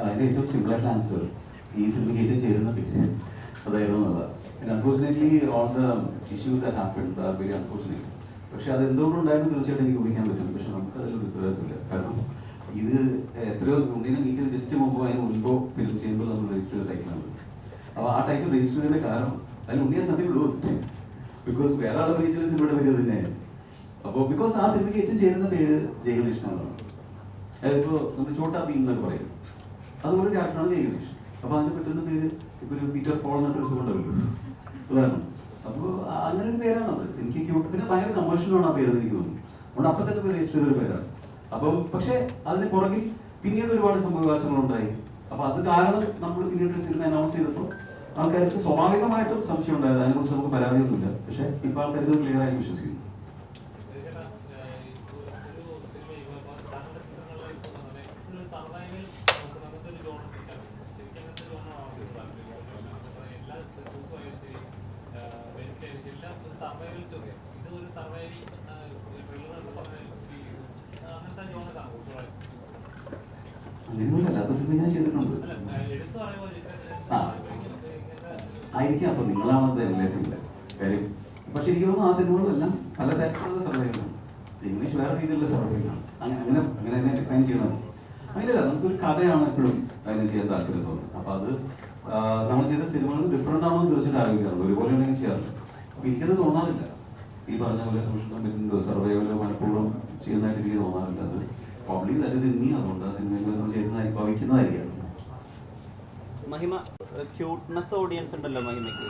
അതിൻ്റെ ഏറ്റവും സിമ്പിളായിട്ടുള്ള ആൻസർ ഈ സിനിമയ്ക്ക് ഏറ്റവും ചേരുന്ന പിക്ചർ അതായിരുന്നു എന്നുള്ളത്. പിന്നെ unfortunately all the issues that happened are very unfortunate. പക്ഷെ അത് എന്തുകൊണ്ടുണ്ടായിരുന്നു തീർച്ചയായിട്ടും എനിക്ക് ഊഹിക്കാൻ പറ്റും. പക്ഷെ നമുക്ക് അതിൽ ഉത്തരവാദിത്തമില്ല. കാരണം ഇത് എത്രയോ ഉണ്ണിനെ മീറ്റ് ജസ്റ്റ് മുമ്പോ അതിന് മുൻപോ ഫിലിം ചെയ്യുമ്പോൾ നമ്മൾ രജിസ്റ്റർ ചെയ്ത ടൈറ്റിലാണ്. അപ്പോൾ ആ ടൈറ്റിൽ രജിസ്റ്റർ ചെയ്തതിൻ്റെ കാരണം അതിൽ ഉണ്ണിയെ സത്യം ഉള്ളൂ. ബിക്കോസ് വേറെ ആളെ പേജിൽ സിനിമയുടെ പേര് തന്നെയായിരുന്നു. അപ്പോൾ ബിക്കോസ് ആ സിനിമയ്ക്ക് ഏറ്റവും ചേരുന്ന പേര് ജയഗണേഷ് എന്നാണ്. അതായത് ഇപ്പോൾ നമ്മൾ ചോട്ടാ ഭീം എന്നൊക്കെ പറയും, അതുപോലെ ക്യാരക്ടറാണ് ജയഗണേഷ്. അപ്പോൾ അതിന് പറ്റുന്ന പേര് ഇപ്പോൾ ഒരു പീറ്റർ പോൾ എന്നൊരു സുഖമുണ്ടല്ലോ ഉദാഹരണം. അപ്പോൾ അങ്ങനെ ഒരു പേരാണത്. എനിക്ക് ക്യൂട്ട്. പിന്നെ ഭയങ്കര കമേഴ്ഷ്യലാണ് ആ പേര് എനിക്ക് തോന്നുന്നു. അതുകൊണ്ട് അപ്പം തന്നെ പേര് രജിസ്റ്റർ ചെയ്തൊരു പേരാണ്. അപ്പം പക്ഷേ അതിന് പുറകിൽ പിന്നീട് ഒരുപാട് സംഭവവികാസങ്ങളുണ്ടായി. അപ്പോൾ അത് കാരണം നമ്മൾ പിന്നീട് സിനിമ അനൗൺസ് ചെയ്തപ്പോൾ ആൾക്കാർക്ക് സ്വാഭാവികമായിട്ടും സംശയം ഉണ്ടായത്. അതിനെക്കുറിച്ച് നമുക്ക് പരാതിയൊന്നുമില്ല. പക്ഷേ ഇപ്പോൾ ആൾക്കാർക്ക് ക്ലിയർ ആയി വിശ്വസിക്കുന്നു. അങ്ങനെയൊന്നുമില്ല. അല്ലാത്ത സിനിമ ഞാൻ ചെയ്തിട്ടുണ്ട്. ആയിരിക്കാം. അപ്പൊ നിങ്ങളാണത് അനലൈസില്ല കാര്യം. പക്ഷെ എനിക്ക് തോന്നുന്നു ആ സിനിമകളെല്ലാം പല തരത്തിലുള്ള സർവൈവലാണ്. ഇംഗ്ലീഷ് വേറെ രീതിയിലുള്ള സർവൈവലാണ്. അങ്ങനെ തന്നെ ഡിഫൈൻ ചെയ്യണം. അങ്ങനെയല്ല, നമുക്കൊരു കഥയാണ് എപ്പോഴും അതിന് ചെയ്യാൻ താല്പര്യം തോന്നുന്നത്. അപ്പൊ അത് നമ്മൾ ചെയ്ത സിനിമകൾ ഡിഫറെന്റ് ആണോ എന്ന് തീർച്ചയായിട്ടും ആലോചിക്കാറുണ്ട്. ഒരുപോലെ ഉണ്ടെങ്കിൽ ചെയ്യാറുണ്ട്. അപ്പൊ എനിക്കത് തോന്നാറില്ല. ഈ പറഞ്ഞ പോലെ സോഷ്യൽ കമ്മിറ്റിന്റെ സർവൈവലോ മനഃപൂർവ്വം ചെയ്യുന്നതായിട്ട് എനിക്ക് തോന്നാറില്ല. അത് public that is in me. അതുകൊണ്ട് ആ സിനിമയിൽ നമ്മൾ ചെയ്യുന്നതായി ഭവിക്കുന്നതായിരിക്കും. മഹിമ ക്യൂട്ട്നെസ് ഓഡിയൻസ് ഉണ്ടല്ലോ മഹിമയ്ക്ക്.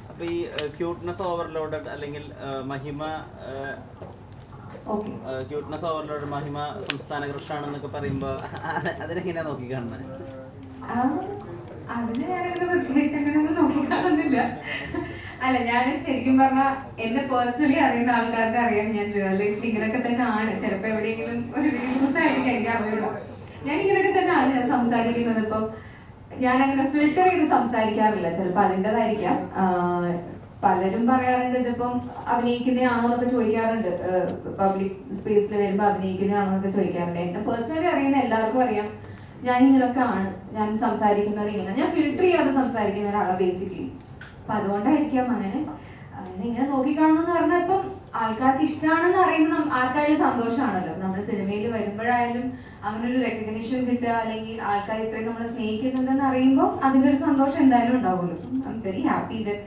അപ്പൊ ഈ ക്യൂട്ട്നെസ് ഓവർലോഡഡ് അല്ലെങ്കിൽ മഹിമ ക്യൂട്ട്നെസ് ഓവർലോഡ് മഹിമ സംസ്ഥാന കൃഷാണെന്നൊക്കെ പറയുമ്പോ അതിനെങ്ങനെയാ നോക്കി കാണുന്നത്? അതിന് ഞാനങ്ങനെ പ്രത്യേകിച്ച് അങ്ങനെയൊന്നും നോക്കിക്കാണുന്നില്ല. അല്ല, ഞാൻ ശരിക്കും പറഞ്ഞാൽ എന്നെ പേഴ്സണലി അറിയുന്ന ആൾക്കാർക്ക് അറിയാം ഞാൻ റിയൽ ലൈഫിൽ ഇങ്ങനെയൊക്കെ തന്നെ ആണ്. ചിലപ്പോൾ എവിടെയെങ്കിലും ഒരു ന്യൂസ് ആയിരിക്കും, എനിക്ക് അറിയില്ല. ഞാൻ ഇങ്ങനെയൊക്കെ തന്നെ ആണ് ഞാൻ സംസാരിക്കുന്നത്. ഇപ്പം ഞാനങ്ങനെ ഫിൽട്ടർ ചെയ്ത് സംസാരിക്കാറില്ല. ചിലപ്പോൾ അതിൻ്റെതായിരിക്കാം. പലരും പറയാറുണ്ട് ഇതിപ്പം അഭിനയിക്കുന്നതാണോ എന്നൊക്കെ ചോദിക്കാറുണ്ട്. പബ്ലിക് സ്പേസിൽ വരുമ്പോൾ അഭിനയിക്കുന്നതാണോ എന്നൊക്കെ ചോദിക്കാറുണ്ട്. എന്നെ പേഴ്സണലി അറിയുന്ന എല്ലാവർക്കും അറിയാം ഞാൻ ഇങ്ങനെയൊക്കെ ആണ്, ഞാൻ സംസാരിക്കുന്നത് ഇങ്ങനെ. ഞാൻ ഫിൽട്ടർ ചെയ്യാതെ സംസാരിക്കുന്ന ഒരാളാണ് ബേസിക്കലി. അപ്പൊ അതുകൊണ്ടായിരിക്കാം അങ്ങനെ ഇങ്ങനെ നോക്കിക്കാണുന്നെന്ന് പറഞ്ഞാൽ ഇപ്പം ആൾക്കാർക്ക് ഇഷ്ടമാണെന്ന് അറിയുമ്പോൾ ആർക്കായാലും സന്തോഷമാണല്ലോ. നമ്മൾ സിനിമയിൽ വരുമ്പോഴായാലും അങ്ങനെ ഒരു റെക്കഗ്നിഷൻ കിട്ടുക, അല്ലെങ്കിൽ ആൾക്കാർ ഇത്രയും നമ്മളെ സ്നേഹിക്കുന്നുണ്ടെന്ന് അറിയുമ്പോൾ അതിൻ്റെ ഒരു സന്തോഷം എന്തായാലും ഉണ്ടാവുമല്ലോ. I am very happy that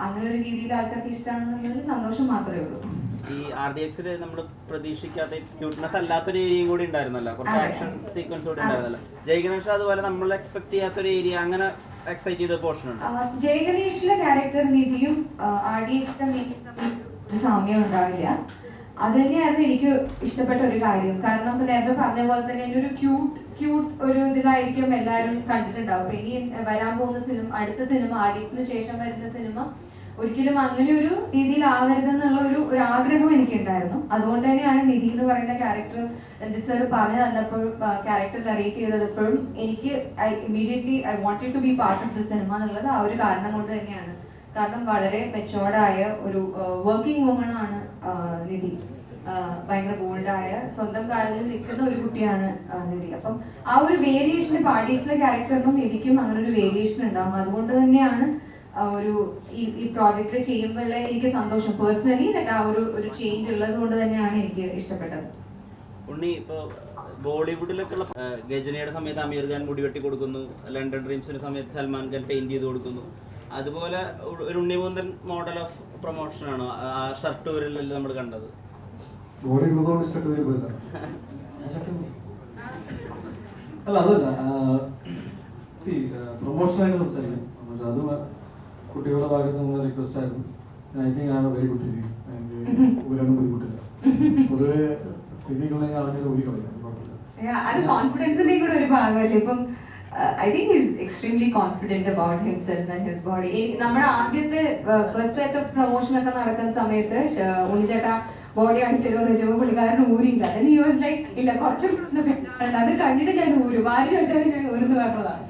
അങ്ങനെ ഒരു രീതിയിൽ ആൾക്കാർക്ക് ഇഷ്ടമാണെന്നുള്ളൊരു സന്തോഷം മാത്രമേ ഉള്ളൂ. ഈ RDX നമ്മൾ പ്രതീക്ഷിക്കാത്ത ക്യൂട്ട്നെസ് അല്ലാത്തൊരു ഏരിയയും കൂടി ഉണ്ടായിരുന്നല്ലോ, കുറച്ച് ആക്ഷൻ സീക്വൻസ് കൂടി ഉണ്ടായിരുന്നല്ലോ. ജയഗണേഷ് അതുപോലെ നമ്മൾ എക്സ്പെക്ട് ചെയ്യാത്തൊരു ഏരിയ, അങ്ങനെ എക്സൈറ്റ് ചെയ്ത പോർഷൻ ഉണ്ട്. ജയഗണേഷിലെ ക്യാരക്ടർ നിധിയും RDXന്റെ ഒരു സാമ്യം ഉണ്ടാവില്ല. അത് തന്നെയായിരുന്നു എനിക്ക് ഇഷ്ടപ്പെട്ട ഒരു കാര്യം. കാരണം നേരത്തെ പറഞ്ഞ പോലെ തന്നെ എൻ്റെ ഒരു ക്യൂട്ട് ഒരു ഇതിലായിരിക്കും എല്ലാവരും കണ്ടിട്ടുണ്ടാവും. അപ്പൊ ഇനി വരാൻ പോകുന്ന സിനിമ, അടുത്ത സിനിമ RDXന് ശേഷം വരുന്ന സിനിമ ഒരിക്കലും അങ്ങനെ ഒരു രീതിയിൽ ആവരുതെന്നുള്ള ഒരു ആഗ്രഹം എനിക്കുണ്ടായിരുന്നു. അതുകൊണ്ട് തന്നെയാണ് നിധി എന്ന് പറയുന്ന ക്യാരക്ടർ രഞ്ജിത്ത് സാർ പറഞ്ഞു തന്നപ്പോഴും ക്യാരക്ടർ നറേറ്റ് ചെയ്തപ്പോഴും എനിക്ക് immediately I wanted to be part of the cinema എന്നുള്ളത് ആ ഒരു കാരണം കൊണ്ട് തന്നെയാണ്. കാരണം വളരെ മെച്ചോർഡായ ഒരു വർക്കിംഗ് വുമൺ ആണ് നിധി. ഭയങ്കര ബോൾഡായ സ്വന്തം കാലിൽ നിൽക്കുന്ന ഒരു കുട്ടിയാണ് നിധി. അപ്പം ആ ഒരു വേരിയേഷൻ പാർട്ടീസിലെ ക്യാരക്ടറിനും നിധിക്കും അങ്ങനെ ഒരു വേരിയേഷൻ ഉണ്ടാവും. അതുകൊണ്ട് തന്നെയാണ് ഒരു ഈ പ്രോജക്റ്റ് ചെയ്യുമ്പോഴുള്ള എനിക്ക് സന്തോഷം പേഴ്സണലി ആ ഒരു ചേഞ്ച് ഉള്ളത് കൊണ്ട് തന്നെയാണ് എനിക്ക് ഇഷ്ടപ്പെട്ടത്. ഉണ്ണി, ഇപ്പൊ ബോളിവുഡിലൊക്കെ ഉള്ള ഗജനയുടെ സമയത്ത് അമീർ ഖാൻ മുടി വെട്ടി കൊടുക്കുന്നു, ലണ്ടൻ ഡ്രീംസിന്റെ സമയത്ത് സൽമാൻ ഖാൻ പെയിന്റ് ചെയ്ത് കൊടുക്കുന്നു. അതുപോലെ ഒരു ഉണ്ണിമുന്തൻ മോഡൽ ഓഫ് പ്രൊമോഷൻ ആണോ ആ ഷർട്ട് ഊരിലല്ലേ നമ്മൾ കണ്ടത്? ബോഡി ഉള്ളതുകൊണ്ട് ഇഷ്ടപ്പെട്ട് വരുന്നില്ല. അല്ല അതല്ല, പ്രൊമോഷനായിട്ട് സംസാരിക്കാം. അത് കുട്ടികളുടെ ഭാഗത്ത് നിന്ന് റിക്വസ്റ്റ് ആയിരുന്നു. ഐ തിങ്ക് ആണ് വെരി ഗുഡ് ഫിസിക്. ഊരാനും ബുദ്ധിമുട്ടില്ല. പൊതുവെ ഫിസിക്കുള്ള ആൾക്കാർ ഊരിക്കളയാം. അത് കോൺഫിഡൻസിന്റെ കൂടെ ഒരു ഭാഗമല്ലേ. ഇപ്പം I think is extremely confident about himself and his body. നമ്മുടെ ആദ്യത്തെ ഫസ്റ്റ് സെറ്റ് ഓഫ് പ്രൊമോഷൻ ഒക്കെ നടക്കുന്ന സമയത്ത് ഉണ്ണിച്ചേട്ടാ ബോഡി അടിച്ചിരുന്നു വെച്ചപ്പോൾ പുള്ളിക്കാരൻ ഊരില്ല. ഹി വാസ് ലൈക്ക് ഇല്ല കുറച്ചും അത് കണ്ടിട്ട് ഞാൻ ഊരും, ആര് ചോദിച്ചാലും ഞാൻ ഊരെന്ന് പറഞ്ഞതാണ്.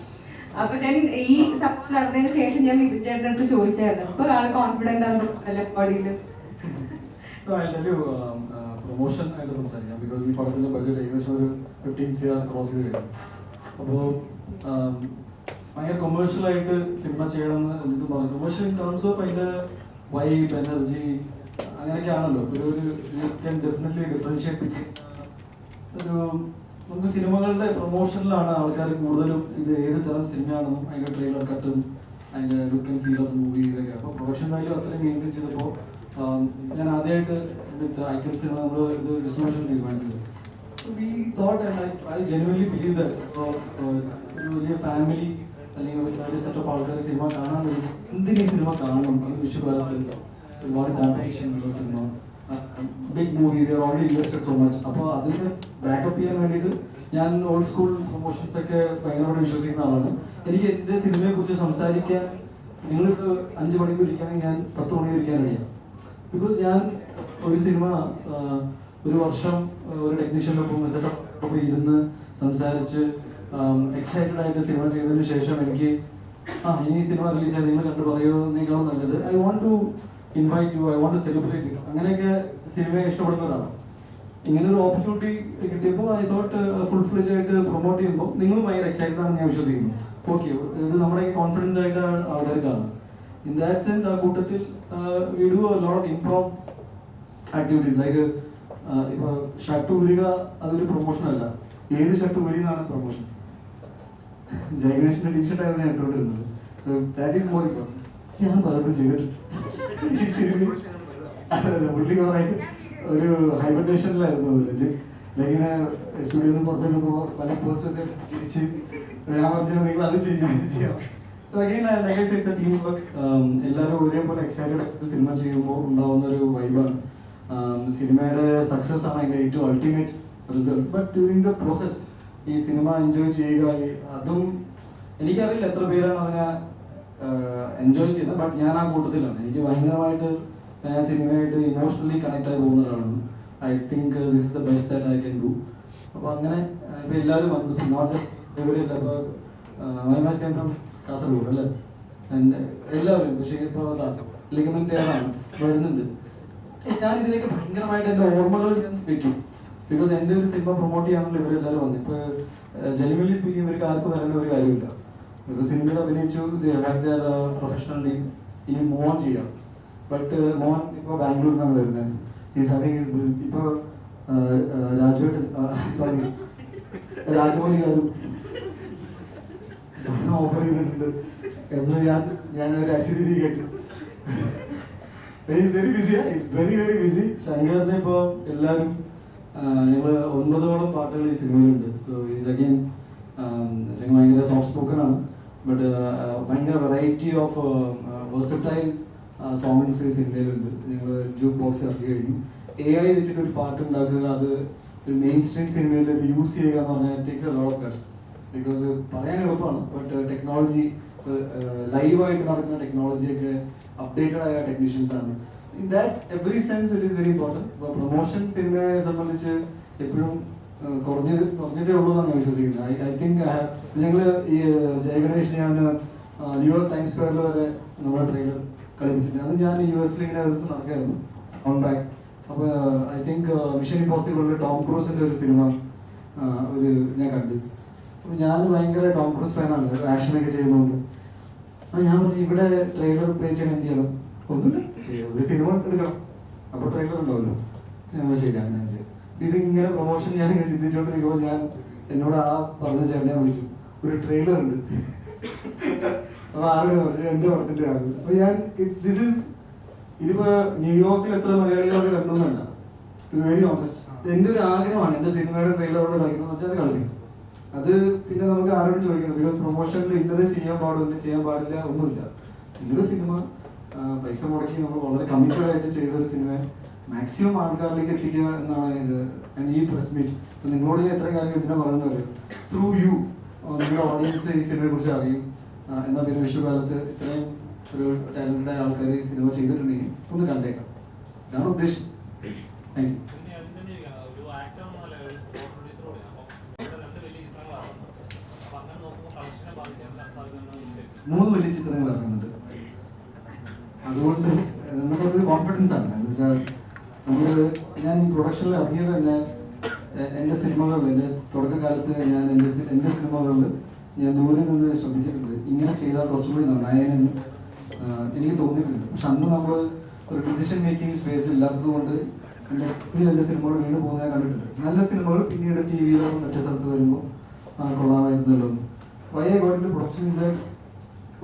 അപ്പൊ ഞാൻ ഈ സംഭവം നടന്നതിന് ശേഷം ഞാൻ വിപിൻ ചേട്ടൻ്റെ അടുത്ത് ചോദിച്ചായിരുന്നു, ഇപ്പൊ ആള് കോൺഫിഡന്റ് ആണ് അല്ലെ ബോഡിയില്? പ്രൊമോഷൻ ആയിട്ട് സംസാരിക്കാം. ബിക്കോസ് ഈ പടത്തിന്റെ ബഡ്ജറ്റ് ഏകദേശം ഒരു 15 CR ക്രോസ് ചെയ്ത് കഴിഞ്ഞു. അപ്പോൾ ഭയങ്കര കൊമേഴ്ഷ്യൽ ആയിട്ട് സിനിമ ചെയ്യണമെന്ന് രഞ്ജിത്ത് പറഞ്ഞു. കൊമേഴ്ഷ്യൽ ഇൻ ടേംസ് ഓഫ് അതിന്റെ വൈബ്, എനർജി അങ്ങനെയൊക്കെ ആണല്ലോ. ഒരു യു ക്യാൻ ഡെഫിനറ്റ്ലി ഡിഫറൻഷിയേറ്റ്. ഒരു നമുക്ക് സിനിമകളുടെ പ്രൊമോഷനിലാണ് ആൾക്കാർ കൂടുതലും ഇത് ഏത് തരം സിനിമയാണെന്നും അതിന്റെ ട്രെയിലർ കട്ടും അതിന്റെ look and feel of movie ഇതൊക്കെ. അപ്പോൾ പ്രൊഡക്ഷൻ വാല്യൂ അത്രയും മെയിൻറ്റെയിൻ ചെയ്തപ്പോൾ ഞാൻ ആദ്യമായിട്ട് ഐക്കൺ സിനിമ നമ്മൾ ഇത് ഡിസ്ട്രിബ്യൂഷൻ തീരുമാനിച്ചത്. We thought and I genuinely believe that ഒരു വലിയ ഫാമിലി അല്ലെങ്കിൽ ഒരു സെറ്റ് ഓഫ് ആൾക്കാർ സിനിമ കാണാൻ എന്തിനീ സിനിമ കാണണം. അത് വിഷുകാലത്ത് ഒരുപാട് കോമ്പറ്റീഷൻ ഉള്ള cinema, big movie, already invested so much. അപ്പോൾ അതിന് ബാക്കപ്പ് ചെയ്യാൻ വേണ്ടിയിട്ട് ഞാൻ ഓൾഡ് സ്കൂൾ പ്രൊമോഷൻസ് ഒക്കെ ഭയങ്കരമായിട്ട് വിശ്വസിക്കുന്ന ആളാണ്. എനിക്ക് എൻ്റെ സിനിമയെ കുറിച്ച് സംസാരിക്കാൻ നിങ്ങൾക്ക് 5 മണിക്കൂർ ഇരിക്കുകയാണെങ്കിൽ ഞാൻ 10 മണിക്കൂർ ഇരിക്കാൻ കഴിയാം. ബിക്കോസ് ഞാൻ ഒരു സിനിമ ഒരു വർഷം ഒരു ടെക്നീഷ്യനൊപ്പം സെറ്റപ്പ് ഇരുന്ന് സംസാരിച്ച് എക്സൈറ്റഡ് ആയിട്ട് സിനിമ ചെയ്തതിനു ശേഷം എനിക്ക് ഇനി സിനിമ റിലീസ് ആയി നിങ്ങൾ കണ്ടു പറയുന്നതിനേക്കാളും നല്ലത് I want to invite you, I want to celebrate. അങ്ങനെയൊക്കെ സിനിമയെ ഇഷ്ടപ്പെടുന്നവരാണ്. ഇങ്ങനെ ഒരു ഓപ്പർച്യൂണിറ്റി കിട്ടിയപ്പോൾ ഐ തോട്ട് ഫുൾ ഫ്ലെഡ്ജ് ആയിട്ട് പ്രൊമോട്ട് ചെയ്യുമ്പോൾ നിങ്ങളും ഭയങ്കര എക്സൈറ്റഡ് ആണെന്ന് ഞാൻ വിശ്വസിക്കുന്നു. ഓക്കെ, ഇത് നമ്മുടെ കോൺഫിഡൻസ് ആയിട്ട് ആൾക്കാർ കാണും. ഇൻ ദാറ്റ് സെൻസ് ആ കൂട്ടത്തിൽ we do a lot of improv activities. Like ഇപ്പൊ ഷർട്ട് ഊരുക അതൊരു പ്രൊമോഷൻ അല്ല. ഏത് ഷർട്ട് ഊരിന്നാണ് പ്രൊമോഷൻ. ജയഗണേഷിന്റെ ടീഷർട്ട് ആയിരുന്നു ഞാൻ ഇട്ടുകൊണ്ടിരുന്നത്. So that is more important. ഞാൻ പലപ്പോഴും ചെയ്തിട്ടുണ്ട് ഈ സിനിമ. പുള്ളി കുറെ ഒരു ഹൈബർനേഷനിലായിരുന്നു. ഇങ്ങനെ സ്റ്റുഡിയോന്ന് പുറത്തേക്ക് പല പോസ്റ്റേഴ്സ് തിരിച്ച് ഞാൻ പറഞ്ഞു നിങ്ങൾ അത് ചെയ്യാം. So again like I said, team work. എല്ലാവരും ഒരേപോലെ എക്സൈറ്റഡ് സിനിമ ചെയ്യുമ്പോൾ ഉണ്ടാവുന്ന ഒരു വൈബാണ്. സിനിമയുടെ സക്സസ് ആണ് അതിന്റെ ഏറ്റവും ultimate result. But during the process ഈ സിനിമ എൻജോയ് ചെയ്യുക, അതും എനിക്കറിയില്ല എത്ര പേരാണ് അതിനെ എൻജോയ് ചെയ്യുന്നത്. ബട്ട് ഞാൻ ആ കൂട്ടത്തിലാണ്. എനിക്ക് ഭയങ്കരമായിട്ട് ഞാൻ സിനിമയായിട്ട് ഇമോഷണലി കണക്ട് ആയി പോകുന്ന ഒരാളാണ്. I think this is the best that I can do. അപ്പോൾ അങ്ങനെ ഇപ്പൊ എല്ലാവരും വന്നു, നോട്ട് ജസ്റ്റ് എവിടെയല്ല. ഇപ്പോൾ കാസർഗോഡ് അല്ലേ എല്ലാവരും, പക്ഷേ ഇപ്പോൾ ലിഗമെന്റ് ആണ് വരുന്നുണ്ട്. ഞാൻ ഇതിലേക്ക് ഭയങ്കരമായിട്ട് എൻ്റെ ഓർമ്മകൾ വെക്കും. ബിക്കോസ് എൻ്റെ ഒരു സിനിമ പ്രൊമോട്ട് ചെയ്യാനുള്ള ഇവരെല്ലാവരും വന്നു. ഇപ്പോൾ ജെനുവൻലി സ്പീക്കിംഗ് ഇവർക്ക് ആർക്കും വരേണ്ട ഒരു കാര്യമില്ല. ഇപ്പോൾ സിനിമയിൽ അഭിനയിച്ചു, പ്രൊഫഷണൽ ടീം ഇനി മോഹൻ ചെയ്യാം. ബട്ട് മോഹൻ ഇപ്പോൾ ബാംഗ്ലൂരിനാണ് വരുന്നത്. ഇപ്പോൾ രാജമൗലി കാരും ഓഫർ ചെയ്തിട്ടുണ്ട് എന്ന് ഞാനൊരു അശ്വതി കേട്ടു. Very busy, very busy. ശങ്കറിനെ ഇപ്പോൾ എല്ലാവരും ഞങ്ങൾ 9ഓളം പാട്ടുകൾ ഈ സിനിമയിലുണ്ട്. സോ ഇത് അഗൈൻ ഞങ്ങൾ ഭയങ്കര സോഫ്റ്റ് സ്പോക്കൺ ആണ്. ബട്ട് ഭയങ്കര വെറൈറ്റി ഓഫ് വെർസറ്റൈൽ സോങ്സ് ഈ സിനിമയിലുണ്ട്. ഞങ്ങൾ ജൂക്ക് ബോക്സ് ഇറക്കി കഴിഞ്ഞു. AI വെച്ചിട്ട് ഒരു പാട്ട് ഉണ്ടാക്കുക, അത് ഒരു മെയിൻ സ്ട്രീം സിനിമയിൽ ഇത് യൂസ് ചെയ്യുക എന്ന് പറഞ്ഞാൽ takes A lot of Ghats. Because പറയാൻ എളുപ്പമാണ്, ബട്ട് ടെക്നോളജി ലൈവായിട്ട് നടക്കുന്ന ടെക്നോളജിയൊക്കെ അപ്ഡേറ്റഡ് ആയ ടെക്നീഷ്യൻസ് ആണ്. In that every sense it is very important. ഇപ്പോൾ പ്രൊമോഷൻ സിനിമയെ സംബന്ധിച്ച് എപ്പോഴും കുറഞ്ഞിട്ടേ ഉള്ളൂ എന്നാണ് ഞാൻ വിശ്വസിക്കുന്നത്. ഐ തിങ്ക് ഞങ്ങൾ ഈ ജയഗണേഷ് ഞാൻ ന്യൂയോർക്ക് ടൈംസ് സ്ക്വയറിൽ വരെ നമ്മുടെ ട്രെയിലർ കളിപ്പിച്ചിട്ടുണ്ട്. അത് ഞാൻ US ഇങ്ങനെ ദിവസം നടക്കായിരുന്നു. ഓൺ ബാക്ക് അപ്പോൾ ഐ തിങ്ക് മിഷൻ ഇമ്പോസിബിളിൽ ടോം ക്രൂസിൻ്റെ ഒരു സിനിമ ഞാൻ കണ്ടു. അപ്പോൾ ഞാൻ ഭയങ്കര ടോം ക്രൂസ് ഫാനാണ്, ആക്ഷനൊക്കെ ചെയ്യുന്നതുകൊണ്ട്. അപ്പോൾ ഞാൻ പറഞ്ഞു ഇവിടെ ട്രെയിലർ പ്ലേ ചെയ്യണം, എന്ത് ചെയ്യണം? ഒന്നുമില്ല, ഒരു സിനിമ എടുക്കണം, അപ്പോൾ ട്രെയിലർ ഉണ്ടാവുമല്ലോ. ഞാൻ ശരിയാണ് ഞാൻ ചെയ്യും. ഇത് ഇങ്ങനെ പ്രൊമോഷൻ ഞാൻ ഇങ്ങനെ ചിന്തിച്ചുകൊണ്ടിരിക്കുമ്പോൾ ഞാൻ എന്നോട് ആ പറഞ്ഞ ചേട്ടനെ വിളിച്ചു, ഒരു ട്രെയിലർ ഉണ്ട്. അപ്പോൾ ആരുടെ പറഞ്ഞു എൻ്റെ പടത്തിൻ്റെ ആണ്. അപ്പോൾ ഞാൻ ദിസ് ഈസ് ഇതിപ്പോ ന്യൂയോർക്കിൽ എത്ര മലയാളികളൊക്കെ കണ്ടോന്നല്ല, വെരി ഓണസ്റ്റ്, എൻ്റെ ഒരു ആഗ്രഹമാണ് എൻ്റെ സിനിമയുടെ ട്രെയിലറോട് കളിക്കുന്നത് വെച്ചാൽ അത് കളിക്കും. അത് പിന്നെ നമുക്ക് ആരോടും ചോദിക്കണം, ബിക്കോസ് പ്രൊമോഷനിൽ ഇന്നത് ചെയ്യാൻ പാടില്ല, ചെയ്യാൻ പാടില്ല ഒന്നുമില്ല. ഇന്നൊരു സിനിമ പൈസ മുടക്കി നമ്മൾ വളരെ കമ്മിറ്റഡ് ആയിട്ട് ചെയ്തൊരു സിനിമ മാക്സിമം ആൾക്കാരിലേക്ക് എത്തിക്കുക എന്നാണ് ഇത്. ഈ പ്രസ് മീറ്റ് ഇപ്പൊ നിങ്ങളോട് ഞാൻ എത്ര കാര്യം ഇതിനെ പറയുന്നത്, ത്രൂ യു നിങ്ങളുടെ ഓഡിയൻസ് ഈ സിനിമയെ കുറിച്ച് അറിയും. എന്നാൽ പിന്നെ വിഷുകാലത്ത് ഇത്രയും ഒരു ടാലന്റായ ആൾക്കാർ ഈ സിനിമ ചെയ്തിട്ടുണ്ടെങ്കിൽ ഒന്ന് കണ്ടേക്കാം, ഇതാണ് ഉദ്ദേശം. Thank you. 3 വലിയ ചിത്രങ്ങൾ ഇറങ്ങുന്നുണ്ട്. അതുകൊണ്ട് നമുക്കൊരു കോൺഫിഡൻസ് ആണ്. എന്ന് വെച്ചാൽ ഞാൻ പ്രൊഡക്ഷനിൽ ഇറങ്ങിയത് തന്നെ എൻ്റെ സിനിമകളിൽ, എൻ്റെ തുടക്കകാലത്ത് ഞാൻ എൻ്റെ സിനിമകളിൽ ഞാൻ ദൂരെ നിന്ന് ശ്രദ്ധിച്ചിട്ടുണ്ട്, ഇങ്ങനെ ചെയ്താൽ കുറച്ചുകൂടി നന്നായെന്ന് എനിക്ക് തോന്നിയിട്ടുണ്ട്. പക്ഷെ അന്ന് നമ്മൾ ഒരു ഡിസിഷൻ മേക്കിംഗ് സ്പേസ് ഇല്ലാത്തത് കൊണ്ട് എൻ്റെ സിനിമകൾ വീണ് പോകുന്നത് ഞാൻ കണ്ടിട്ടുണ്ട്. നല്ല സിനിമകൾ പിന്നീട് ടി വിയിലോ മറ്റേ സ്ഥലത്ത് വരുമ്പോൾ കൊള്ളാമായിരുന്നല്ലോ. വൈ ഗോയിങ് ടു പ്രൊഡക്ഷൻ ഇത്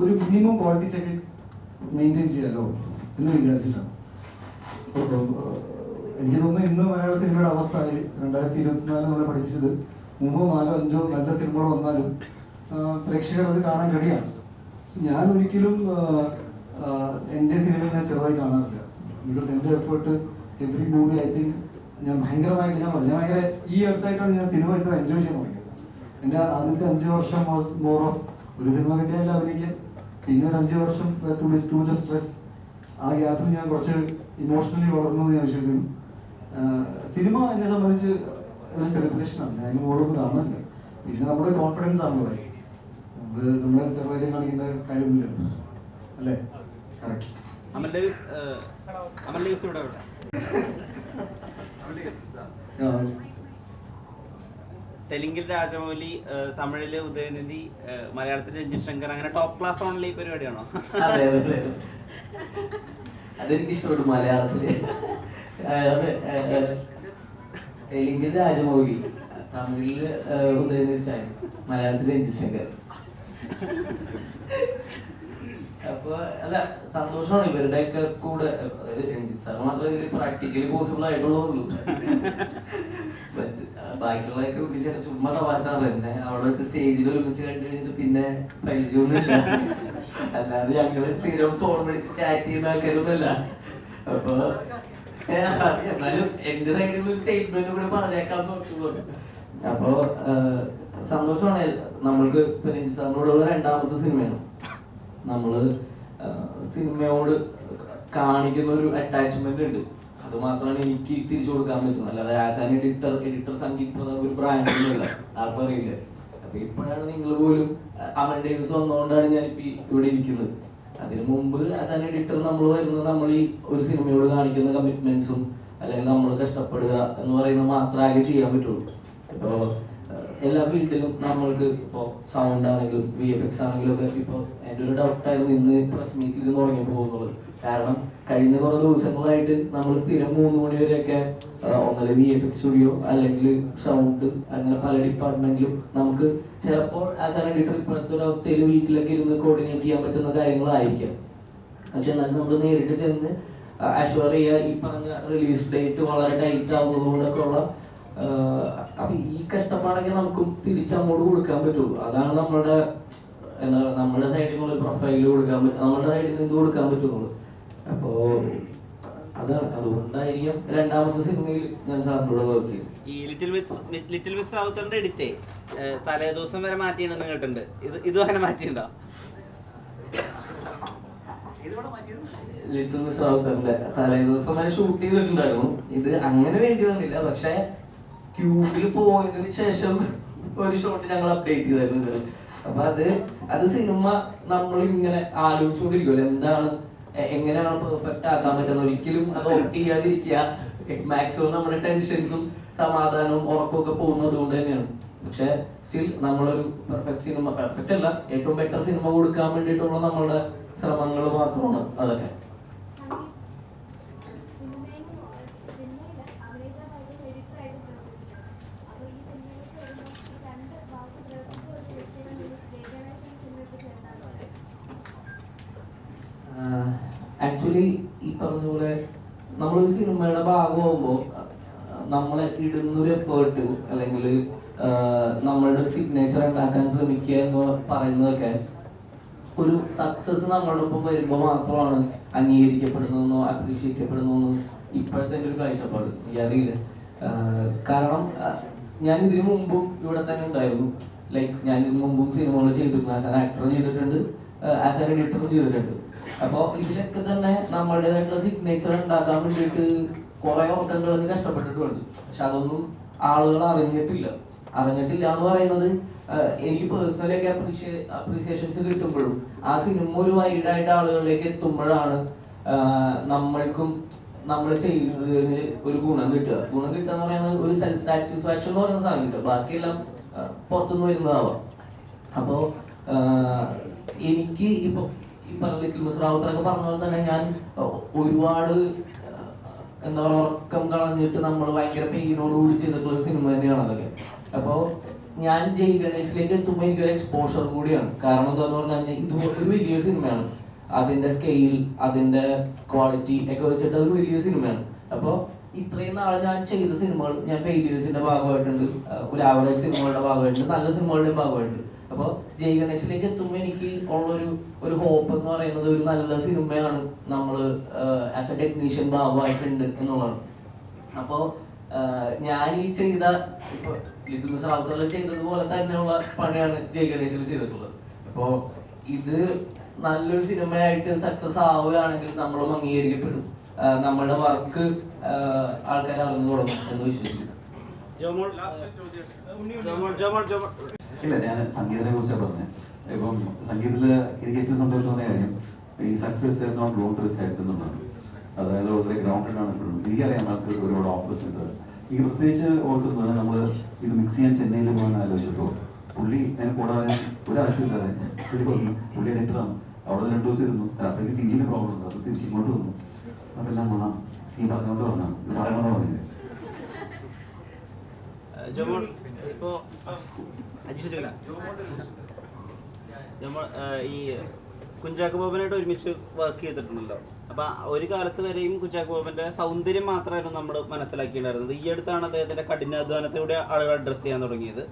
ഒരു മിനിമം ക്വാളിറ്റി ചെക്ക് മെയിൻറ്റെയിൻ ചെയ്യാമല്ലോ എന്ന് വിചാരിച്ചിട്ടാണ്. എനിക്ക് തോന്നുന്നു ഇന്ന് മലയാള സിനിമയുടെ അവസ്ഥ 2024 നമ്മളെ പഠിപ്പിച്ചത് 3, 4, 5 നല്ല സിനിമകൾ വന്നാലും പ്രേക്ഷകർ അത് കാണാൻ കഴിയാണ്. ഞാൻ ഒരിക്കലും എൻ്റെ സിനിമ ഞാൻ ചെറുതായി കാണാറില്ല. ബിക്കോസ് എൻ്റെ effort every movie I think ഞാൻ ഭയങ്കരമായിട്ട് ഞാൻ ഭയങ്കര ഈ അടുത്തായിട്ടാണ് ഞാൻ സിനിമ ഇത്ര എൻജോയ് ചെയ്യാൻ തുടങ്ങിയത്. എൻ്റെ ആദ്യത്തെ 5 വർഷം വാസ് മോർ ഓഫ് ഒരു സിനിമ കിട്ടിയാലും അഭിനയിക്കാൻ, പിന്നെ ഒരു 5 വർഷം ടു മച്ച് സ്ട്രെസ്. ആ ഗ്യാപ്പിൽ ഞാൻ കുറച്ച് ഇമോഷണലി വളർന്നു എന്ന് ഞാൻ വിശ്വസിക്കുന്നു. സിനിമ എന്നെ സംബന്ധിച്ച് ഒരു സെലിബ്രേഷനാണ്, ഞാൻ അതിന് മോളൊന്നും കാണുന്നില്ല. പിന്നെ നമ്മുടെ കോൺഫിഡൻസ് ആണല്ലോ, നമ്മളെ ചെറുതായി കാണിക്കേണ്ട കാര്യമൊന്നുമില്ല അല്ലേ? കറക്റ്റ്. തെലുങ്കിൽ രാജമൗലി, തമിഴില് ഉദയനിധി, മലയാളത്തിൽ രഞ്ജിത് ശങ്കർ, അങ്ങനെ ടോപ്പ് ക്ലാസ് ഓൺലി പരിപാടിയാണോ? അതെ അതെ അതെ, അതെനിക്ക് ഇഷ്ടപ്പെട്ടു. മലയാളത്തില് തെലുങ്കിൽ രാജമൗലി, തമിഴില് ഉദയനിധി, മലയാളത്തിൽ രഞ്ജിത് ശങ്കർ. അപ്പൊ അല്ല, സന്തോഷമാണ് ഇവരുടെയൊക്കെ കൂടെ. രഞ്ജിത്ത് സാർ മാത്രമേ ഇതിൽ പ്രാക്ടിക്കലി പോസിബിൾ ആയിട്ടുള്ളൂ. ബാക്കിയുള്ളതൊക്കെ വിളിച്ചാൽ ചുമ്മാ തമാശാണ്. തന്നെ അവിടെ വെച്ച് സ്റ്റേജിൽ ഒരുമിച്ച് കണ്ടു കഴിഞ്ഞിട്ട് പിന്നെ പരിചയമൊന്നുമില്ല. അല്ലാതെ ഞങ്ങള് സ്ഥിരം ഫോൺ വിളിച്ച് ചാറ്റ് ചെയ്യുന്ന ആൾക്കാരൊന്നുമല്ല. അപ്പൊ എന്നാലും എന്റെ സൈഡിൽ ഒരു സ്റ്റേറ്റ്മെന്റ് കൂടെ പറഞ്ഞേക്കാൻ നോക്കുള്ളൂ. അപ്പൊ സന്തോഷമാണ്. നമ്മൾക്ക് ഇപ്പൊ രഞ്ജിത്ത് സാറിനോടുള്ള 2ാമത്തെ സിനിമയാണ്. നമ്മള് സിനിമയോട് കാണിക്കുന്ന ഒരു അറ്റാച്ച്മെന്റ് ഉണ്ട്, അത് മാത്രമാണ് എനിക്ക് തിരിച്ചു കൊടുക്കാൻ പറ്റുന്നത്. അല്ലാതെ ആസ് ആൻ എഡിറ്റർ സംഗീത് ഒരു ബ്രാൻഡൊന്നുമില്ല, ആർക്കും അറിയില്ല. അപ്പൊ ഇപ്പോഴാണ് നിങ്ങൾ പോലും അമൽ ഡേവിസ് വന്നുകൊണ്ടാണ് ഞാനിപ്പോ ഇവിടെ ഇരിക്കുന്നത്. അതിനു മുമ്പ് ആസ് ആൻ എഡിറ്റർ നമ്മൾ വരുന്നത് നമ്മൾ ഈ ഒരു സിനിമയോട് കാണിക്കുന്ന കമ്മിറ്റ്മെന്റ്സും അല്ലെങ്കിൽ നമ്മൾ കഷ്ടപ്പെടുക എന്ന് പറയുന്നത് മാത്രമേ ചെയ്യാൻ പറ്റുള്ളൂ. ഇപ്പോ എല്ലാ ഫീൽഡിലും നമ്മൾക്ക് ഇപ്പോൾ സൗണ്ട് ആണെങ്കിലും VFX ആണെങ്കിലും ഒക്കെ ഇപ്പോൾ എൻ്റെ ഒരു ഡൗട്ടായിരുന്നു ഇന്ന് പ്രസ് മീറ്റിൽ തുടങ്ങി പോകുന്നത്. കാരണം കഴിഞ്ഞ കുറേ ദിവസങ്ങളായിട്ട് നമ്മൾ സ്ഥിരം 3 മണി വരെയൊക്കെ ഒന്നല്ല VFX സ്റ്റുഡിയോ അല്ലെങ്കിൽ സൗണ്ട് അങ്ങനെ പല ഡിപ്പാർട്ട്മെന്റിലും നമുക്ക് ചിലപ്പോൾ ആസ് ആൻ എഡിറ്റർ ഇപ്പോഴത്തെ ഒരു അവസ്ഥയിൽ വീട്ടിലൊക്കെ ഇരുന്ന് കോർഡിനേറ്റ് ചെയ്യാൻ പറ്റുന്ന കാര്യങ്ങളായിരിക്കാം. പക്ഷെ എന്നാലും നമ്മൾ നേരിട്ട് ചെന്ന് അഷ്വർ ചെയ്യുക, ഈ പറഞ്ഞ റിലീസ് ഡേറ്റ് വളരെ ടൈറ്റ് ആവുന്നത് കൊണ്ടൊക്കെ ഉള്ള അപ്പൊ ഈ കഷ്ടപ്പാടൊക്കെ നമുക്കും തിരിച്ചങ്ങോട്ട് കൊടുക്കാൻ പറ്റുള്ളൂ. അതാണ് നമ്മുടെ നമ്മുടെ സൈഡിൽ നിന്നുള്ള പ്രൊഫൈല് കൊടുക്കാൻ പറ്റും, നമ്മുടെ സൈഡിൽ നിന്ന് കൊടുക്കാൻ പറ്റുന്നുള്ളൂ. അപ്പോ അതാണ്, അതുകൊണ്ടായിരിക്കും 2ാമത്തെ സിനിമയിൽ ഞാൻ സാറിനോട് വർക്ക് ചെയ്തു. ഈ ലിറ്റിൽ മിസ് റാവുത്തറിന്റെ എഡിറ്റേ തലേ ദിവസം വരെ മാറ്റിയെന്ന് കേട്ടിട്ടുണ്ട്. ഇതും അങ്ങനെ മാറ്റിയിട്ടുണ്ടോ? ലിറ്റിൽ മിസ് റാവുത്തറിന്റെ തലേ ദിവസം വരെ ഷൂട്ട് ചെയ്തിട്ടുണ്ടായിരുന്നു. ഇത് അങ്ങനെ വേണ്ടി വന്നില്ല. പക്ഷെ ക്യൂബിൽ പോയതിനു ശേഷം ഒരു ഷോട്ട് ഞങ്ങൾ അപ്ഡേറ്റ് ചെയ്തായിരുന്നു. അപ്പൊ അത് സിനിമ നമ്മൾ ഇങ്ങനെ ആലോചിച്ചുകൊണ്ടിരിക്കുമല്ലോ, എന്താണ് എങ്ങനെയാണ് പെർഫെക്റ്റ് ആക്കാൻ പറ്റുന്നത്. ഒരിക്കലും അത് ഓപ്റ്റ് ചെയ്യാതിരിക്കുക മാക്സിമം നമ്മുടെ ടെൻഷൻസും സമാധാനവും ഉറക്കമൊക്കെ പോകുന്നത് കൊണ്ട് തന്നെയാണ്. പക്ഷെ സ്റ്റിൽ നമ്മളൊരു പെർഫെക്റ്റ് സിനിമ, പെർഫെക്റ്റ് അല്ല, ഏറ്റവും ബെറ്റർ സിനിമ കൊടുക്കാൻ വേണ്ടിയിട്ടുള്ള നമ്മളുടെ ശ്രമങ്ങൾ മാത്രമാണ് അതൊക്കെ. ആക്ച്വലി ഈ പറഞ്ഞ നമ്മളൊരു സിനിമയുടെ ഭാഗമാകുമ്പോൾ നമ്മളെ ഇടുന്നൊരു എഫേർട്ട് അല്ലെങ്കിൽ നമ്മളുടെ ഒരു സിഗ്നേച്ചർ ഉണ്ടാക്കാൻ ശ്രമിക്കുക എന്ന് പറയുന്നതൊക്കെ ഒരു സക്സസ് നമ്മളുടെ ഒപ്പം വരുമ്പോൾ മാത്രമാണ് അംഗീകരിക്കപ്പെടുന്നതെന്നോ അപ്രീഷിയേറ്റ് ചെയ്യപ്പെടുന്നതെന്നോ ഇപ്പോഴത്തെ എൻ്റെ ഒരു കാഴ്ചപ്പാട്. എനിക്കറിയില്ല. കാരണം ഞാൻ ഇതിനു മുമ്പും ഇവിടെ തന്നെ ഉണ്ടായിരുന്നു. ലൈക്ക് ഞാൻ ഇതിനു മുമ്പും സിനിമകൾ ചെയ്തിട്ടുണ്ട്, ആസ് ആൻ ആക്ടർ ചെയ്തിട്ടുണ്ട്, ആസ് ആൻ എഡിറ്ററും ചെയ്തിട്ടുണ്ട്. അപ്പോൾ ഇതിലൊക്കെ തന്നെ നമ്മളുടേതായിട്ടുള്ള സിഗ്നേച്ചർ ഉണ്ടാക്കാൻ വേണ്ടിയിട്ട് കുറെ ഉറക്കങ്ങൾ കഷ്ടപ്പെട്ടിട്ടുണ്ട്. പക്ഷെ അതൊന്നും ആളുകൾ അറിഞ്ഞിട്ടില്ല എന്ന് പറയുന്നത് എനിക്ക് പേഴ്സണലി അപ്രീസിയേഷൻസ് കിട്ടുമ്പോഴും ആ സിനിമ ഒരു വൈഡായിട്ട് ആളുകളിലേക്ക് എത്തുമ്പോഴാണ് നമ്മൾക്കും നമ്മൾ ചെയ്യുന്നതിന് ഒരു ഗുണം കിട്ടുക എന്ന് പറയുന്നത് ഒരു സെൽഫ് സാറ്റിസ്ഫാക്ഷൻ എന്ന് പറയുന്ന സാധനം കിട്ടുക. ബാക്കിയെല്ലാം പുറത്തുനിന്ന് വരുന്നതാവാം. അപ്പോൾ എനിക്ക് ഇപ്പൊ ഈ പറഞ്ഞ ലിറ്റിൽ മിസ് റാവുത്തറൊക്കെ പറഞ്ഞ പോലെ തന്നെ ഞാൻ ഒരുപാട് എന്താ പറയുക ഉറക്കം കളഞ്ഞിട്ട് നമ്മൾ ഭയങ്കര പെയിനോടുകൂടി ചെയ്തിട്ടുള്ള സിനിമ തന്നെയാണ് അതൊക്കെ. അപ്പോൾ ഞാൻ ജയ് ഗണേഷിലേക്ക് എത്തുമ്പോൾ എനിക്കൊരു എക്സ്പോഷർ കൂടിയാണ്. കാരണം എന്താന്ന് പറഞ്ഞാൽ ഇത് ഒരു വലിയ സിനിമയാണ്, അതിന്റെ സ്കെയിൽ അതിന്റെ ക്വാളിറ്റി ഒക്കെ വെച്ചിട്ട് ഒരു വലിയ സിനിമയാണ്. അപ്പോൾ ഇത്രയും നാളെ ഞാൻ ചെയ്ത സിനിമകൾ, ഞാൻ ഫെയിലിയേഴ്സിന്റെ ഭാഗമായിട്ടുണ്ട്, ഒരു ആവറേജ് സിനിമകളുടെ ഭാഗമായിട്ടുണ്ട്, നല്ല സിനിമകളുടെ ഭാഗമായിട്ടുണ്ട്. അപ്പോൾ ജയ് ഗണേഷിലേക്ക് എത്തുമ്പോൾ എനിക്ക് ഉള്ളൊരു ഹോപ്പ് എന്ന് പറയുന്നത് ഒരു നല്ല സിനിമയാണ് നമ്മൾ ആസ് എ ടെക്നീഷ്യൻ ഭാഗമായിട്ടുണ്ട് എന്നുള്ളതാണ്. അപ്പോൾ ഞാൻ ഈ ചെയ്ത ഇപ്പൊ ലിറ്റിൽ മിസ് റാവുത്തറ ചെയ്തതുപോലെ തന്നെയുള്ള പണിയാണ് ജയ് ഗണേഷിൽ ചെയ്തിട്ടുള്ളത്. അപ്പോൾ ഇത് നല്ലൊരു സിനിമയായിട്ട് സക്സസ് ആവുകയാണെങ്കിൽ നമ്മളും അംഗീകരിക്കപ്പെടും, നമ്മളുടെ വർക്ക് ആൾക്കാർ അറിഞ്ഞു തുടങ്ങും എന്ന് വിശ്വസിക്കുന്നു. ഇല്ല, ഞാൻ സംഗീതത്തെ കുറിച്ചാണ് പറഞ്ഞത്. ഇപ്പം സംഗീതത്തിൽ എനിക്ക് ഏറ്റവും സന്തോഷം തോന്നിയ കാര്യം ഈ success is not lone to result എന്നുള്ളതാണ്. അതായത് വളരെ ഗ്രൗണ്ടഡ് ആണ് എപ്പോഴും. എനിക്കറിയാം നമുക്ക് ഒരുപാട് ഓഫേഴ്സ് ഉണ്ട്. എനിക്ക് പ്രത്യേകിച്ച് ഓർക്കുന്നത് നമ്മൾ ഇത് മിക്സ് ചെയ്യാൻ ചെന്നൈയിൽ പോകാൻ ആലോചിച്ചപ്പോൾ പുള്ളി ഞാൻ കൂടാതെ ഒരാവശ്യമില്ലാതെ പുള്ളി എഡിറ്ററാണ്. അവിടെ 2 ദിവസം ഇരുന്നു. രാത്രിക്ക് സീജിന് പ്രോബ്ലം ഉണ്ട്, അത് തിരിച്ച് ഇങ്ങോട്ട് വന്നു. അപ്പോൾ എല്ലാം കൊള്ളാം, ഈ പറഞ്ഞോണ്ട് പറഞ്ഞാൽ പറയണമെന്ന് പറഞ്ഞില്ലേ. ഈ കുഞ്ചാക്കോ ബോബനായിട്ട് ഒരുമിച്ച് വർക്ക് ചെയ്തിട്ടുണ്ടല്ലോ. അപ്പൊ ഒരു കാലത്ത് വരെയും കുഞ്ചാക്കോ ബോബന്റെ സൗന്ദര്യം മാത്രമായിരുന്നു നമ്മൾ മനസ്സിലാക്കിയിട്ടുണ്ടായിരുന്നത്. ഈ അടുത്താണ് അദ്ദേഹത്തിന്റെ കഠിനാധ്വാനത്തിലൂടെ ആളുകൾ അഡ്രസ് ചെയ്യാൻ തുടങ്ങിയത്.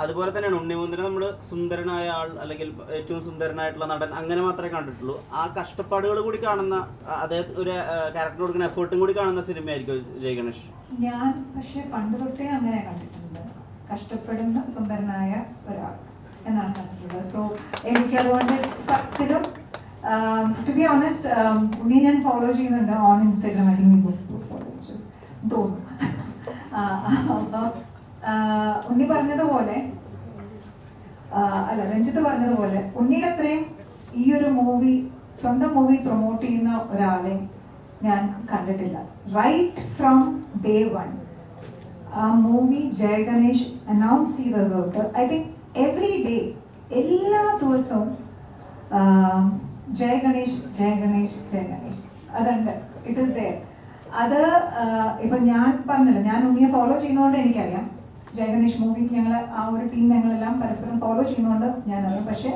അതുപോലെ തന്നെയാണ് ഉണ്ണിമുന്തനെ നമ്മൾ സുന്ദരനായ ആൾ അല്ലെങ്കിൽ ഏറ്റവും സുന്ദരനായിട്ടുള്ള നടൻ അങ്ങനെ മാത്രമേ കണ്ടിട്ടുള്ളൂ. ആ കഷ്ടപ്പാടുകൾ കൂടി കാണുന്ന, അദ്ദേഹം ഒരു ക്യാരക്ടർ കൊടുക്കുന്ന എഫേർട്ടും കൂടി കാണുന്ന സിനിമയായിരിക്കും ജയ് ഗണേഷ്. ഞാൻ പക്ഷെ പണ്ട് തൊട്ടേ അങ്ങനെ കണ്ടിട്ടുണ്ട്, കഷ്ടപ്പെടുന്ന സുന്ദരനായ ഒരാൾ എന്നാണ് കണ്ടിട്ടുള്ളത്. സോ എനിക്കതുകൊണ്ട് പത്തിലും ടു ബി ഓണസ്റ്റ് ഉണ്ണി ഞാൻ ഫോളോ ചെയ്യുന്നുണ്ട് ഓൺ ഇൻസ്റ്റാഗ്രാം. അല്ലെങ്കിൽ ഫോളോ തോന്നുന്നു. അപ്പോൾ ഉണ്ണി പറഞ്ഞതുപോലെ അല്ല രഞ്ജിത്ത് പറഞ്ഞതുപോലെ ഉണ്ണിയുടെ അത്രയും ഈ ഒരു മൂവി, സ്വന്തം മൂവി പ്രൊമോട്ട് ചെയ്യുന്ന ഒരാളെ ഞാൻ കണ്ടിട്ടില്ല. റൈറ്റ് ഫ്രം ഡേ 1 ആ മൂവി ജയ് ഗണേഷ് അനൗൺസ് ചെയ്തത് തൊട്ട് ഐ തിങ്ക് എവറി ഡേ എല്ലാ ദിവസവും ജയ് ഗണേഷ് ജയ് ഗണേഷ് ജയ് ഗണേഷ് അതുണ്ട്, ഇറ്റ് ഈസ് ദെയർ. അത് ഇപ്പൊ ഞാൻ പറഞ്ഞല്ലോ, ഞാൻ ഉണ്ണിയെ ഫോളോ ചെയ്യുന്നതുകൊണ്ട് എനിക്കറിയാം. ജയ് ഗണേഷ് മൂവി ഞങ്ങൾ ആ ഒരു ടീം ഞങ്ങളെല്ലാം പരസ്പരം ഫോളോ ചെയ്യുന്നതുകൊണ്ട് ഞാനറിയാം. പക്ഷെ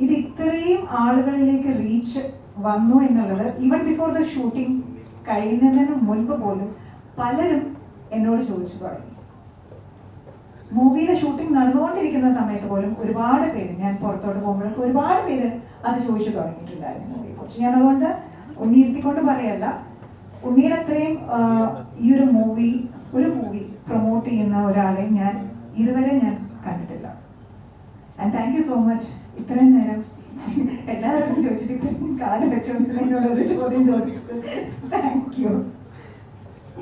ഇത് ഇത്രയും ആളുകളിലേക്ക് റീച്ച് വന്നു എന്നുള്ളത് ഈവൻ ബിഫോർ ദ ഷൂട്ടിംഗ് കഴിയുന്നതിന് മുൻപ് പോലും പലരും എന്നോട് ചോദിച്ചു തുടങ്ങി. മൂവിയുടെ ഷൂട്ടിംഗ് നടന്നുകൊണ്ടിരിക്കുന്ന സമയത്ത് പോലും ഒരുപാട് പേര്, ഞാൻ പുറത്തോട്ട് പോകുമ്പോഴൊക്കെ ഒരുപാട് പേര് അത് ചോദിച്ചു തുടങ്ങിയിട്ടുണ്ടായിരുന്നു മൂവിയെ കുറിച്ച്. ഞാൻ അതുകൊണ്ട് ഉണ്ണി ഇരുത്തിക്കൊണ്ട് പറയല്ല, ഉണ്ണിയുടെ അത്രയും ഈ ഒരു മൂവി പ്രൊമോട്ട് ചെയ്യുന്ന ഒരാളെ ഞാൻ ഇതുവരെ കണ്ടിട്ടില്ല. And thank you so much. ഇത്രയും നേരം എല്ലാവരും ചോദിച്ചിട്ട് കാലം വെച്ചുകൊണ്ടിരുന്നതിനോട് ഒരു ചോദ്യം ചോദിച്ചത് താങ്ക് യു.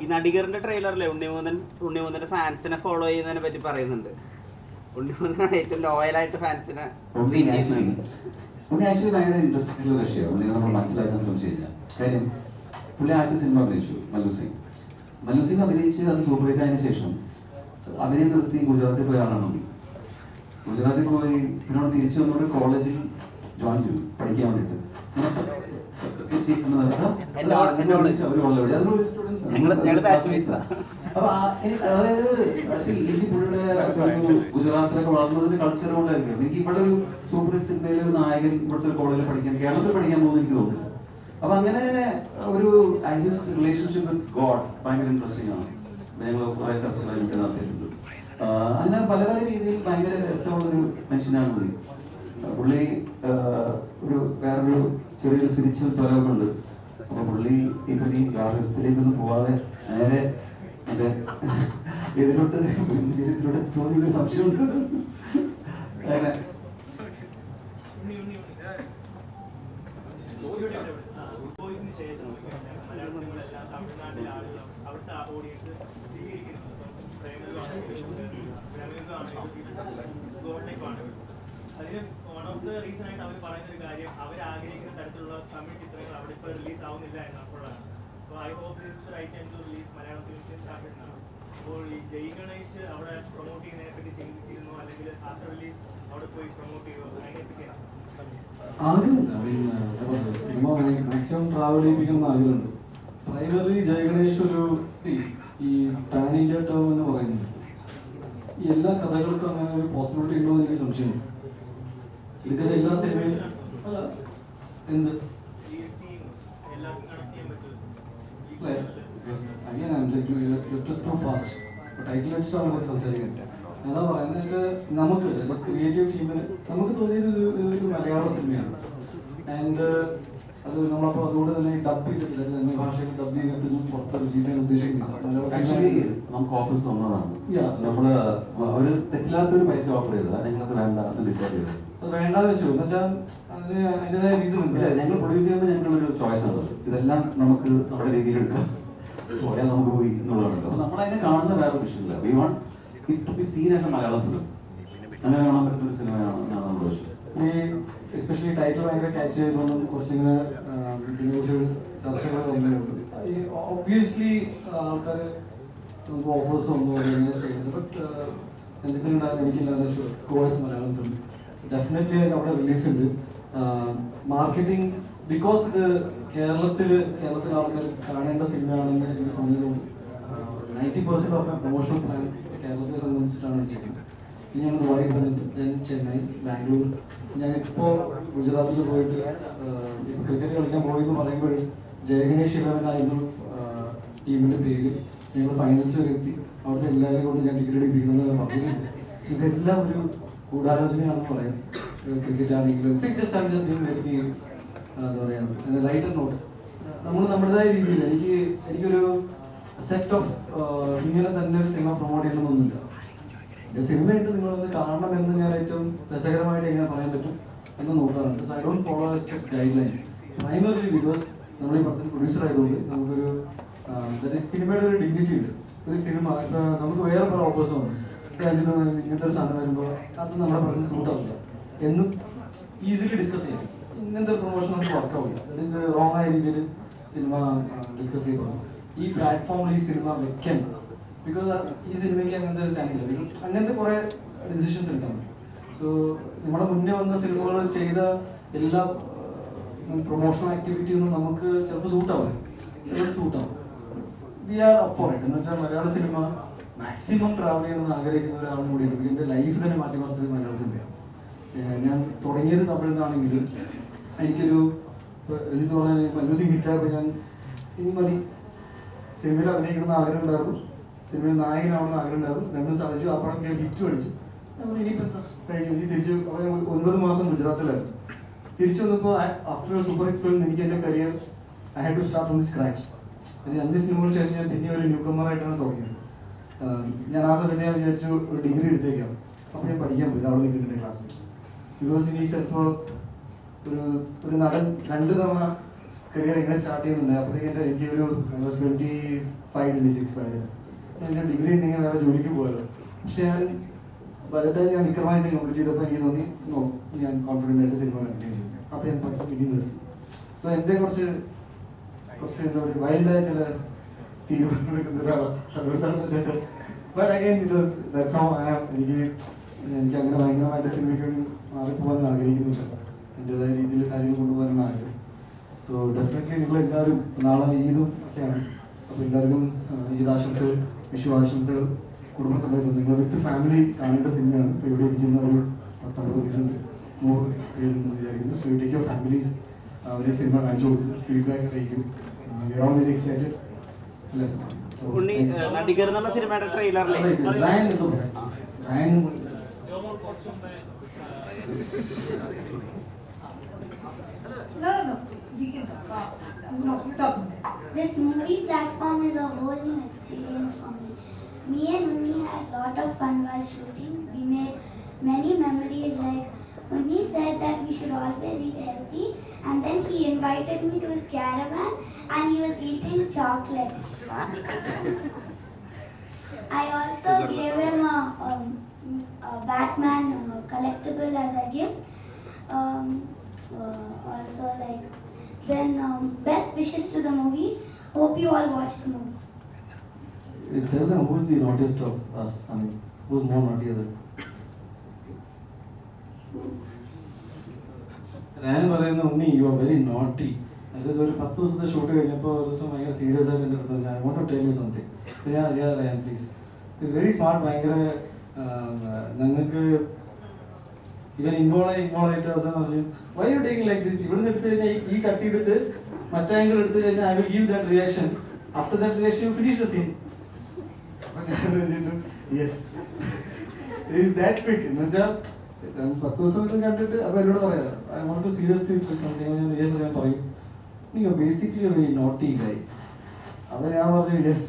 ഈ നടികറിന്റെ ട്രെയിലറിലെ ഉണ്ണിമുന്തന്റെ ഫാൻസിനെ ഫോളോ ചെയ്യുന്നതിനെ പറ്റി പറയുന്നുണ്ട്. ഉണ്ണിമുന്തനാണ് ഏറ്റവും ലോയലായിട്ട് ഫാൻസിനെ. ആക്ച്വലി ഭയങ്കര ഇൻട്രസ്റ്റിംഗ് ആയിട്ടുള്ള വിഷയമാണ്. നമ്മൾ മനസ്സിലാക്കാൻ ശ്രമിച്ചു കഴിഞ്ഞാൽ കാര്യം പുള്ളി ആദ്യത്തെ സിനിമ അഭിനയിച്ചു മല്ലു സിംഗ് അഭിനയിച്ച് അത് സൂപ്പർ ഹിറ്റ് ആയതിനു ശേഷം അഭിനയം നിർത്തി ഗുജറാത്തിൽ പോയ ആളാണ് പുള്ളി. ഗുജറാത്തിൽ പോയി പിന്നെ തിരിച്ചു വന്നോട് കോളേജിൽ ജോയിൻ ചെയ്തു പഠിക്കാൻ വേണ്ടിയിട്ട്. ഗുജറാത്തിലൊക്കെ വളർന്നതിന്റെ കൾച്ചർ കൊണ്ടായിരിക്കും. എനിക്ക് ഇവിടെ ഒരു സൂപ്പർ ഹിറ്റ് സിനിമയിലെ ഒരു നായകൻ ഇവിടുത്തെ കോളേജിൽ പഠിക്കാൻ കേരളത്തിൽ പഠിക്കാൻ പോകുന്ന എനിക്ക് തോന്നുന്നു. അപ്പൊ അങ്ങനെ ഒരു റിലേഷൻഷിപ്പ് വിത്ത് ഗോഡ് ഭയങ്കര ഇൻട്രസ്റ്റിംഗ് ആണ്. ഞങ്ങൾ കുറെ ചർച്ചകൾ എനിക്ക് നടത്തിയിട്ടുണ്ട്. അങ്ങനെ പല പല രീതിയിൽ ഭയങ്കര രസമുള്ളൊരു മനുഷ്യനാണ് പുള്ളി. പുള്ളി ഒരു വേറൊരു ചെറിയൊരു സ്പിരിച്വൽ ത്വരമൊക്കെ ഉണ്ട്. അപ്പൊ പുള്ളി ഇപ്പൊ ഈ ഗാർഹസ്ഥ്യത്തിലേക്കൊന്നും പോവാതെ നേരെ എന്റെ എതിരോട്ട് ശരീരത്തിലൂടെ തോന്നിയൊരു സംശയമുണ്ട്. അങ്ങനെ അതിന് വൺ ഓഫ് ദ റീസൺ ആയിട്ട് അവർ പറയുന്ന ഒരു കാര്യം അവർ ആഗ്രഹിക്കുന്ന തരത്തിലുള്ള തമിഴ് ചിത്രങ്ങൾ അവിടെ ഇപ്പോൾ റിലീസ് ആവുന്നില്ല എന്നപ്പോഴാണ്. അപ്പോൾ I hope this is right time to release Malayalam films in Tamil Nadu. അപ്പോൾ ഈ ജയ് ഗണേഷ് അവിടെ പ്രൊമോട്ട് ചെയ്യുന്നതിനെ പറ്റി ചിന്തിച്ചിരുന്നോ, അല്ലെങ്കിൽ ആഫ്റ്റർ റിലീസ് അവിടെ പോയി പ്രൊമോട്ട് ചെയ്യുമോ, അതിനെപ്പറ്റിയാണ് ആഗ്രഹമുണ്ട്. സിനിമ മാക്സിമം ട്രാവൽ ചെയ്യിപ്പിക്കുന്ന ആഗ്രഹമുണ്ട്. പ്രൈമറി ജയ് ഗണേഷ് ഒരു ഈ പാൻ ഇന്ത്യ ടേം എന്ന് പറയുന്നത് ഈ എല്ലാ കഥകൾക്കും അങ്ങനെ ഒരു പോസിബിലിറ്റി ഉണ്ടോ എന്ന് എനിക്ക് സംശയമുണ്ട്. എടുക്കുന്ന എല്ലാ സിനിമയും എന്ത് ടൈറ്റിൽ വെച്ചിട്ടാണ് നമുക്ക് സംസാരിക്കുന്നത്. അതാ പറയുന്നത് നമുക്ക് ക്രിയേറ്റീവ് ടീമിന് നമുക്ക് തോന്നിയത് ഇതൊരു മലയാള സിനിമയാണ്. ആൻഡ് അത് നമ്മളപ്പോൾ അതുകൊണ്ട് തന്നെ ഡബ് ചെയ്തിട്ടില്ല, അന്യ ഭാഷയിൽ ഡബ് ചെയ്തിട്ട് പുറത്ത് റിലീസ് ചെയ്യാൻ ഉദ്ദേശിക്കുന്നില്ല. നമുക്ക് ഓഫീസ് തന്നതാണ്. നമ്മള് ഒരു തെറ്റില്ലാത്തൊരു പൈസ ഓഫർ ചെയ്തതാണ്. ഞങ്ങൾക്ക് വേണ്ട ഡിസൈഡ് ചെയ്തത്. അത് വേണ്ടാന്ന് വെച്ചു എന്ന് വെച്ചാൽ അതിന് അതിൻ്റെതായ റീസൺ ഉണ്ട്. ഞങ്ങൾ പ്രൊഡ്യൂസ് ചെയ്യുമ്പോൾ ഞങ്ങളൊരു ചോയ്സ് ആണ്. ഇതെല്ലാം നമുക്ക് നമ്മുടെ രീതിയിൽ എടുക്കാം, പോയാൽ നമുക്ക് പോയി എന്നുള്ളതാണ്. അപ്പൊ നമ്മളതിനെ കാണുന്ന വേറെ വിഷയമില്ല. We want it to be seen as a Malayalam film. അങ്ങനെ കാണാൻ പറ്റുന്ന ഒരു സിനിമയാണ് ഞാൻ നമ്മുടെ വിഷയം. ഈ എസ്പെഷ്യലി ടൈറ്റിൽ ഭയങ്കര ക്യാച്ച് ചെയ്തുകൊണ്ടും കുറച്ചിങ്ങനെ ഇതിനെക്കുറിച്ച് ചർച്ചകൾ വന്നിട്ടുണ്ട്. ഈ ഒബ്വിയസ്ലി ആൾക്കാർ നമുക്ക് ഓഫേഴ്സ് വന്നു ഇങ്ങനെ ചെയ്യുന്നത്. ബട്ട് എന്തെങ്കിലും ഉണ്ടാകുന്ന എനിക്കില്ലാതെ കോഴ്സ് മലയാളം ഫിലിം ഡെഫിനറ്റ്ലി അവിടെ റിലീസ് ഉണ്ട്. മാർക്കറ്റിംഗ് ബിക്കോസ് ഇത് കേരളത്തിലെ ആൾക്കാർ കാണേണ്ട സിനിമയാണെന്ന് എനിക്ക് തോന്നിയതുകൊണ്ട് 90% ഓഫ് പ്രൊമോഷണൽ പ്ലാൻ കേരളത്തെ സംബന്ധിച്ചിട്ടാണ് ചെയ്യുന്നത്. ഇനി ഞാൻ ദുബായി പോയിട്ട് ചെന്നൈ, ബാംഗ്ലൂർ, ഞാനിപ്പോൾ ഗുജറാത്തിൽ പോയിട്ട് ക്രിക്കറ്റ് കളിക്കാൻ പോയെന്ന് പറയുമ്പോൾ ജയഗണേഷ് 11 ആയിരുന്നു ടീമിൻ്റെ പേര്. ഞങ്ങൾ ഫൈനൽസ് വരെ എത്തി. അവിടുത്തെ എല്ലാവരെയും കൊണ്ട് ഞാൻ ടിക്കറ്റ് എടുപ്പിക്കണമെന്ന് പറഞ്ഞിട്ടുണ്ട്. ഇതെല്ലാം ഒരു ഗൂഢാലോചനയാണെന്ന് പറയാം. ക്രിക്കറ്റ് ആണെങ്കിലും എന്താ പറയുക ലൈറ്റർ നോട്ട് നമ്മൾ നമ്മുടേതായ രീതിയിൽ എനിക്കൊരു സെറ്റ് ഓഫ് ഇങ്ങനെ തന്നെ ഒരു സിനിമ പ്രൊമോട്ട് ചെയ്യണമെന്നൊന്നുമില്ല. സിനിമയായിട്ട് നിങ്ങളൊന്ന് കാണണമെന്ന് ഞാൻ ഏറ്റവും രസകരമായിട്ട് എങ്ങനെ പറയാൻ പറ്റും എന്ന് നോക്കാറുണ്ട്. So I don't follow A strict guide line primary because നമ്മൾ ഈ പടത്തിൽ പ്രൊഡ്യൂസർ ആയതുകൊണ്ട് നമുക്കൊരു സിനിമയുടെ ഒരു ഡിഗ്നിറ്റി ഉണ്ട്. ഒരു സിനിമ ഇപ്പം നമുക്ക് വേറെ പല ഓഫേഴ്സ് വന്നു രാജ്യത്ത് ഇങ്ങനത്തെ ഒരു സാധനം വരുമ്പോൾ അത് നമ്മുടെ പടത്തിന് സൂട്ട് ആവില്ല എന്നും ഈസിലി ഡിസ്കസ് ചെയ്യാം. ഇങ്ങനത്തെ ഒരു പ്രൊമോഷൻ നമുക്ക് വർക്കാവില്ല. ദാറ്റ് ഈസ് റോങ് ആയ രീതിയിൽ സിനിമ ഡിസ്കസ് ചെയ്യപ്പെടും. ഈ പ്ലാറ്റ്ഫോമിൽ ഈ സിനിമ വെക്കണം ബിക്കോസ് ഈ സിനിമയ്ക്ക് അങ്ങനത്തെ സ്റ്റാൻഡില്ല. അങ്ങനത്തെ കുറെ ഡിസിഷൻസ് എടുക്കാൻ പറ്റും. സോ നമ്മുടെ മുന്നേ വന്ന സിനിമകൾ ചെയ്ത എല്ലാ പ്രൊമോഷണൽ ആക്ടിവിറ്റി ഒന്നും നമുക്ക് ചിലപ്പോൾ സൂട്ടാവില്ല, ചിലപ്പോൾ സൂട്ടാവും. We are up for it. എന്ന് വെച്ചാൽ മലയാള സിനിമ മാക്സിമം ട്രാവൽ ചെയ്യണമെന്ന് ആഗ്രഹിക്കുന്ന ഒരാളും കൂടിയാണ്. എൻ്റെ ലൈഫ് തന്നെ മാറ്റിമറിച്ചത് മലയാള സിനിമയാണ്. ഞാൻ തുടങ്ങിയത് തമിഴിൽ നിന്നാണെങ്കിലും എനിക്കൊരു എന്ന് പറഞ്ഞാൽ മ്യൂസിക് ഹിറ്റായപ്പോൾ ഞാൻ ഇനി മതി സിനിമയിൽ അഭിനയിക്കണമെന്ന് ആഗ്രഹം ഉണ്ടായിരുന്നു, സിനിമയിൽ നായകനാവണമെന്ന് ആഗ്രഹം ഉണ്ടായിരുന്നു. രണ്ടും സാധിച്ചു. ആ പടം കയറി ഹിറ്റ് പഠിച്ചു. ഇനിയിപ്പോൾ കഴിഞ്ഞു. ഇനി തിരിച്ച് 9 മാസം ഗുജറാത്തിലായിരുന്നു. തിരിച്ചു വന്നപ്പോൾ ആഫ്റ്റർ സൂപ്പർ ഹിറ്റ് ഫിലിം എനിക്ക് എൻ്റെ career I had to start from the scratch. 5 സിനിമകൾ ശേഷം ഞാൻ പിന്നെ ഒരു ന്യൂ കമ്മറായിട്ടാണ് തുടങ്ങിയത്. ഞാൻ ആ സമയത്ത് ഞാൻ വിചാരിച്ചു ഒരു ഡിഗ്രി എടുത്തേക്കാം. അപ്പോൾ ഞാൻ പഠിക്കാൻ പോയി അവിടെ നിൽക്കുന്നുണ്ട് ക്ലാസ്സിൽ. ബിക്കോസ് ഇനി ചിലപ്പോൾ ഒരു നടൻ 2 തവണ കരിയർ എങ്ങനെ സ്റ്റാർട്ട് ചെയ്യുന്നുണ്ട്. അപ്പോഴത്തേക്ക് എനിക്ക് ഒരു 25-26 ആയത്. എൻ്റെ ഡിഗ്രി ഉണ്ടെങ്കിൽ വേറെ ജോലിക്ക് പോകാമല്ലോ. പക്ഷെ ഞാൻ ബജറ്റായി ഞാൻ വിക്രമായി കംപ്ലീറ്റ് ചെയ്തപ്പോൾ എനിക്ക് തോന്നി ഞാൻ കോൺഫിഡൻ്റ് ആയിട്ട് സിനിമ കണ്ടിന്യൂ ചെയ്തു. അപ്പോൾ ഞാൻ പഠിത്തം പിന്നീട് നിർത്തി. സോ എൻ്റെ കുറച്ച് കുറച്ച് എന്താ പറയുക വൈൽഡായ ചില തീരുമാനങ്ങൾ എടുക്കുന്ന ഒരാളാണ്. അതുകൊണ്ടാണ് but again it was that's how I am. എനിക്ക് അങ്ങനെ ഭയങ്കരമായിട്ട് സിനിമയ്ക്ക് മാറിപ്പോകാൻ ആഗ്രഹിക്കുന്നില്ല. എൻ്റെതായ രീതിയിൽ കാര്യങ്ങൾ കൊണ്ടുപോകാനാണ് ആഗ്രഹം. സോ ഡെഫിനറ്റ്ലി നിങ്ങളെല്ലാവരും നാളെ ഈദും ഒക്കെയാണ്. അപ്പോൾ എല്ലാവർക്കും ഈദ് ആശംസകൾ, വിഷു ആശംസകൾ. കുടുംബസമേതം നിങ്ങൾ വിത്ത് ഫാമിലി കാണേണ്ട സിനിമയാണ്. ഇപ്പോൾ ഇവിടെ ഇരിക്കുന്ന ഒരു 100 പേരുണ്ടെന്ന് വിചാരിക്കുന്നു. സോ ടേക്ക് യുവർ ഫാമിലീസ് അവരെ സിനിമ കാണിച്ചു കൊടുക്കും, ഫീഡ്ബാക്ക് അറിയിക്കും. വെരി എക്സൈറ്റഡ് അല്ലേ? ഉണ്ണി നടികർ എന്നുള്ള സിനിമയുടെ ട്രെയിലറിലെ This movie platform is a whole new experience for me. Me and Unni had a lot of fun while shooting. We made many memories. Like Unni said that we should always eat healthy, and then he invited me to his caravan and he was eating chocolate. I also gave him a Batman collectible as a gift. Also like then best wishes to the movie. Hope you all watch the movie. Tell them who's the naughtiest of us. I mean, who's more naughty than? ഞാൻ പറയുന്ന Unni you are very naughty. At least ഒരു 10 ദിവസത്തെ ഷൂട്ട് കഴിഞ്ഞപ്പോൾ ഒരു ദിവസം ഭയങ്കര സീരിയസ് ആയിട്ട് എൻ്റെ അടുത്ത് I want to tell you something. ഞാൻ അറിയാം പ്ലീസ്. It's very smart. ഭയങ്കര ഞങ്ങൾക്ക് ഇവൻ ഇൻവോൾവ് ആയിട്ട് അവസാനം പറഞ്ഞു why you taking like this. ഇവിടുന്ന് എടുത്തു കഴിഞ്ഞാൽ ഈ കട്ട് ചെയ്തിട്ട് മറ്റേ ആംഗിൾ എടുത്തു കഴിഞ്ഞാൽ I will give that reaction. After that reaction you finish the scene. Yes is that quick എന്ന് വെച്ചാൽ 10 ദിവസം കണ്ടിട്ട് അപ്പോൾ എന്നോട് പറയാം I want to seriously something. Yes ഞാൻ പറയും you basically a very naughty guy. അപ്പോൾ ഞാൻ പറഞ്ഞു yes.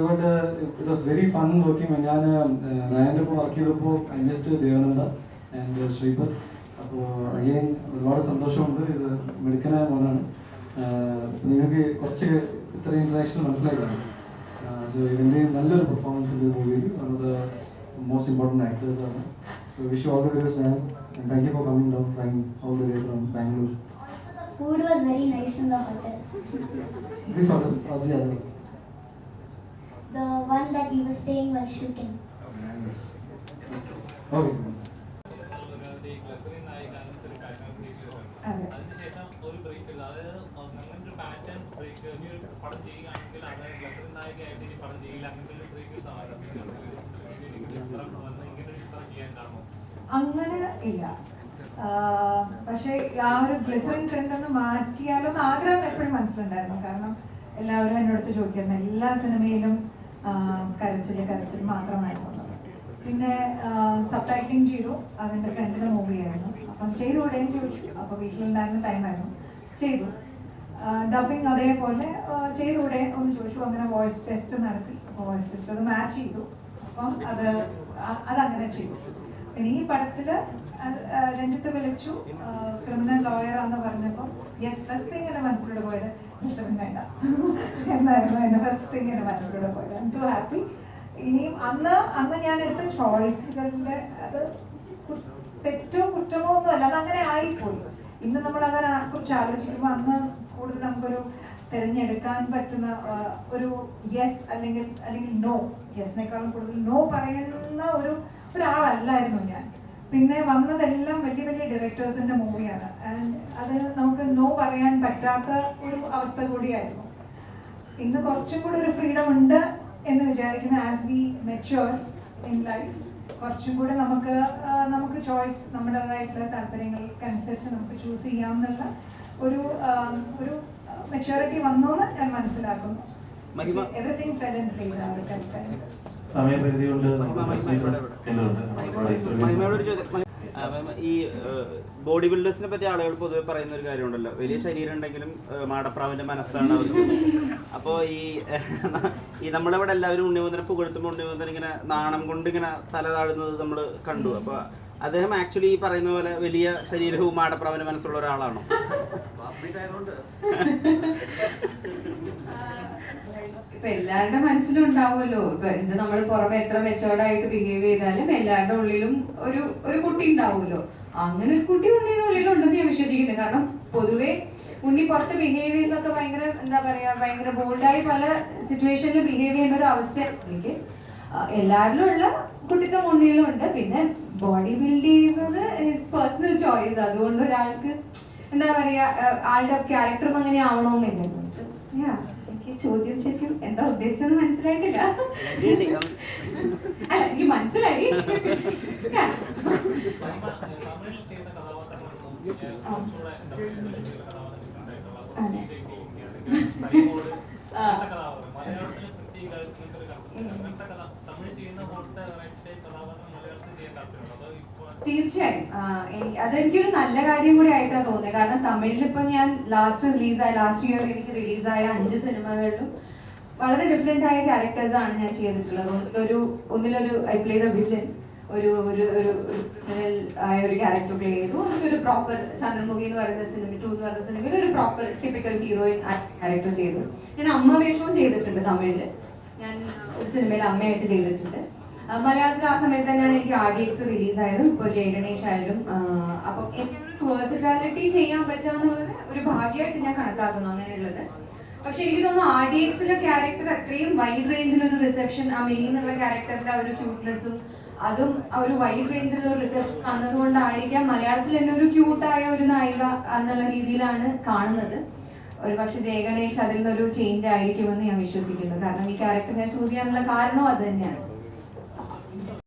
But it was very fun working. ഞാൻ റയാൻ്റെ ഒപ്പം വർക്ക് ചെയ്തപ്പോൾ I missed Devananda and Sreepad. അപ്പോൾ അഗെയിൻ ഒരുപാട് സന്തോഷമുണ്ട്. ഇത് മിടുക്കനായ മോനാണ്. നിങ്ങൾക്ക് കുറച്ച് ഇത്ര ഇൻട്രാക്ഷൻ മനസ്സിലാക്കണം. സോ ഇതിൻ്റെ നല്ലൊരു പെർഫോമൻസ് ഉണ്ട് മൂവിയിൽ. One of the most important actors ആണ്. So wish you all the best and thank you for coming down flying all the way from Bangalore. Food was very nice in the hotel. This hotel or the other? The one that we were staying while shooting. Okay. അതിനുശേഷം ഒരു ബ്രേക്ക് ഇല്ല. അതായത് അങ്ങനത്തെ ഒരു പാറ്റേൺ ബ്രേക്ക് ഇനി ഒരു പടം ചെയ്യുകയാണെങ്കിൽ അങ്ങനെ ഗ്ലസറിൻ നായികയായിട്ട് ഇനി പടം ചെയ്യില്ല അങ്ങനത്തെ ഒരു ബ്രേക്ക് ഇങ്ങനെ ചിത്രം ചെയ്യാൻ കാണുമോ? അങ്ങനെ ഇല്ല. പക്ഷേ ആ ഒരു ഗ്ലിസറിൻ ട്രെൻഡ് ഒന്ന് മാറ്റിയാലും ആഗ്രഹം എപ്പോഴും മനസ്സിലുണ്ടായിരുന്നു. കാരണം എല്ലാവരും എന്നോടത്ത് ചോദിക്കുന്ന എല്ലാ സിനിമയിലും കരച്ചിൽ മാത്രമായിരുന്നു. പിന്നെ സബ് ടൈറ്റിലിംഗ് ചെയ്തു. അതിൻ്റെ ഫ്രണ്ടിൻ്റെ മൂവിയായിരുന്നു. അപ്പം ചെയ്തുകൂടെയെന്ന് ചോദിച്ചു. അപ്പോൾ വീട്ടിലുണ്ടായിരുന്ന ടൈമായിരുന്നു. ചെയ്തു. ഡബിങ് അതേപോലെ ചെയ്തുകൂടെ ഒന്ന് ചോദിച്ചു. അങ്ങനെ വോയിസ് ടെസ്റ്റ് നടത്തി. വോയിസ് ടെസ്റ്റ് അത് മാച്ച് ചെയ്തു. അപ്പം അതങ്ങനെ ചെയ്തു. പിന്നെ ഈ പടത്തിൽ രഞ്ജിത്ത് വിളിച്ചു ക്രിമിനൽ ലോയറാന്ന് പറഞ്ഞപ്പോൾ യെസ് ഫസ്റ്റ് തിങ് എൻ്റെ മനസ്സിലൂടെ പോയത് ഗ്ലിസറിൻ വേണ്ട എന്നായിരുന്നു. എൻ്റെ ഫസ്റ്റ് തിങ് എൻ്റെ മനസ്സിലൂടെ പോയത്. I M so happy. ഇനിയും അന്ന് ഞാൻ എടുത്ത ചോയ്സുകളുടെ അത് തെറ്റോ കുറ്റമോ ഒന്നും അല്ല, അതങ്ങനെ ആയിപ്പോയി. ഇന്ന് നമ്മൾ അങ്ങനെ കുറിച്ച് ആലോചിക്കുമ്പോൾ അന്ന് കൂടുതൽ നമുക്കൊരു തിരഞ്ഞെടുക്കാൻ പറ്റുന്ന ഒരു യെസ് അല്ലെങ്കിൽ നോ, യെസിനേക്കാളും കൂടുതൽ നോ പറയുന്ന ഒരാളല്ലായിരുന്നു ഞാൻ. പിന്നെ വന്നതെല്ലാം വലിയ വലിയ ഡയറക്ടേഴ്സിന്റെ മൂവിയാണ്. ആൻഡ് അത് നമുക്ക് നോ പറയാൻ പറ്റാത്ത ഒരു അവസ്ഥ കൂടിയായിരുന്നു. ഇന്ന് കുറച്ചും കൂടി ഒരു ഫ്രീഡം ഉണ്ട് എന്ന് വിചാരിക്കുന്ന as we mature in life കുറച്ചും കൂടെ നമുക്ക് ചോയ്സ് നമ്മുടേതായിട്ടുള്ള താല്പര്യങ്ങൾക്കനുസരിച്ച് നമുക്ക് ചൂസ് ചെയ്യാമെന്നുള്ള ഒരു മെച്യൂരിറ്റി വന്നു എന്ന് ഞാൻ മനസ്സിലാക്കുന്നു. എവറിത്തിങ് ഫെൽ ഇൻ പ്ലേസ് ആ ഒരു ടൈം. സമയപരിധി കൊണ്ട് ഈ ബോഡി ബിൽഡേഴ്സിനെ പറ്റി ആളുകൾ പൊതുവെ പറയുന്ന ഒരു കാര്യമുണ്ടല്ലോ, വലിയ ശരീരം ഉണ്ടെങ്കിലും മാടപ്രാവിന്റെ മനസ്സാണ് അവർക്ക്. അപ്പോൾ ഈ നമ്മളിവിടെ എല്ലാവരും ഉണ്ണിമുന്തനെ പുകഴ്ത്തുമ്പോൾ ഉണ്ണിമുന്തൻ ഇങ്ങനെ നാണം കൊണ്ട് ഇങ്ങനെ തല താഴുന്നത് നമ്മൾ കണ്ടു. അപ്പോൾ അദ്ദേഹം ആക്ച്വലി ഈ പറയുന്ന പോലെ വലിയ ശരീരവും മാടപ്രാവിന്റെ മനസ്സുള്ള ഒരാളാണോ? ഇപ്പൊ എല്ലാവരുടെ മനസ്സിലും ഉണ്ടാവുമല്ലോ. ഇപ്പൊ ഇത് നമ്മൾ പുറമെ എത്ര മെച്ചോർഡായിട്ട് ബിഹേവ് ചെയ്താലും എല്ലാവരുടെ ഉള്ളിലും ഒരു കുട്ടി ഉണ്ടാവുമല്ലോ. അങ്ങനെ ഒരു കുട്ടി ഉണ്ണിയുടെ ഉള്ളിലുണ്ടെന്ന് ഞാൻ വിശ്വസിക്കുന്നത്. കാരണം പൊതുവെ ഉണ്ണി പുറത്ത് ബിഹേവ് ചെയ്യുന്നതൊക്കെ ഭയങ്കര എന്താ പറയാ, ഭയങ്കര ബോൾഡായി പല സിറ്റുവേഷനിൽ ബിഹേവ് ചെയ്യേണ്ട ഒരു അവസ്ഥ എനിക്ക് എല്ലാവരിലും ഉള്ള കുട്ടിത്തം ഉണ്ണിയിലും ഉണ്ട്. പിന്നെ ബോഡി ബിൽഡ് ചെയ്യുന്നത് ഹിസ് പേഴ്സണൽ ചോയ്സ്. അതുകൊണ്ട് ഒരാൾക്ക് എന്താ പറയാ ആളുടെ ക്യാരക്ടറും അങ്ങനെ ആവണമെന്നില്ല. എനിക്ക് ചോദ്യം ശരിക്കും എന്താ ഉദ്ദേശിച്ചെന്ന് മനസ്സിലായിട്ടില്ല. അല്ല എനിക്ക് മനസ്സിലായി. തീർച്ചയായും അതെനിക്കൊരു നല്ല കാര്യം കൂടി ആയിട്ടാണ് തോന്നുന്നത്. കാരണം തമിഴിൽ ഇപ്പൊ ഞാൻ ലാസ്റ്റ് ഇയർ എനിക്ക് റിലീസായ 5 സിനിമകളിലും വളരെ ഡിഫറെന്റ് ആയ ക്യാരക്ടേഴ്സ് ആണ് ഞാൻ ചെയ്തിട്ടുള്ളത്. ഒന്നിലൊരു ഐ പ്ലേ ദ വില്ലൻ, ഒരു ആയ ഒരു ക്യാരക്ടർ പ്ലേ ചെയ്തു. ഒരു പ്രോപ്പർ ചന്ദ്രമുഖി എന്ന് പറയുന്ന സിനിമ 2 എന്ന് പറയുന്ന സിനിമയിൽ ഒരു പ്രോപ്പർ ടിപ്പിക്കൽ ഹീറോയിൻ ക്യാരക്ടർ ചെയ്തു. ഞാൻ അമ്മ വേഷവും ചെയ്തിട്ടുണ്ട് തമിഴില്. ഞാൻ ഒരു സിനിമയിൽ അമ്മയായിട്ട് ചെയ്തിട്ടുണ്ട്. മലയാളത്തിൽ ആ സമയത്ത് തന്നെയാണ് എനിക്ക് RDX റിലീസായതും ഇപ്പോൾ ജയ ഗണേഷ് ആയാലും. അപ്പം എനിക്കൊരു വേഴ്സിറ്റാലിറ്റി ചെയ്യാൻ പറ്റാന്നുള്ളത് ഒരു ഭാഗ്യമായിട്ട് ഞാൻ കണക്കാക്കുന്നു അങ്ങനെയുള്ളത്. പക്ഷെ എനിക്ക് തോന്നുന്നു RDXലെ ക്യാരക്ടർ അത്രയും വൈഡ് റേഞ്ചിലൊരു റിസപ്ഷൻ, ആ മിനി എന്നുള്ള ക്യാരക്ടറിന്റെ ആ ഒരു ക്യൂട്ട്നെസ്സും അതും ഒരു വൈഡ് റേഞ്ചിലുള്ള ഒരു റിസപ്ഷൻ വന്നതുകൊണ്ടായിരിക്കാം മലയാളത്തിൽ തന്നെ ഒരു ക്യൂട്ടായ ഒരു നായിക എന്നുള്ള രീതിയിലാണ് കാണുന്നത്. ഒരു പക്ഷെ ജയ ഗണേഷ് അതിൽ നിന്നൊരു ചേഞ്ച് ആയിരിക്കുമെന്ന് ഞാൻ വിശ്വസിക്കുന്നു. കാരണം ഈ ക്യാരക്ടർ ഞാൻ ചൂസ് ചെയ്യാനുള്ള കാരണം അത് തന്നെയാണ്.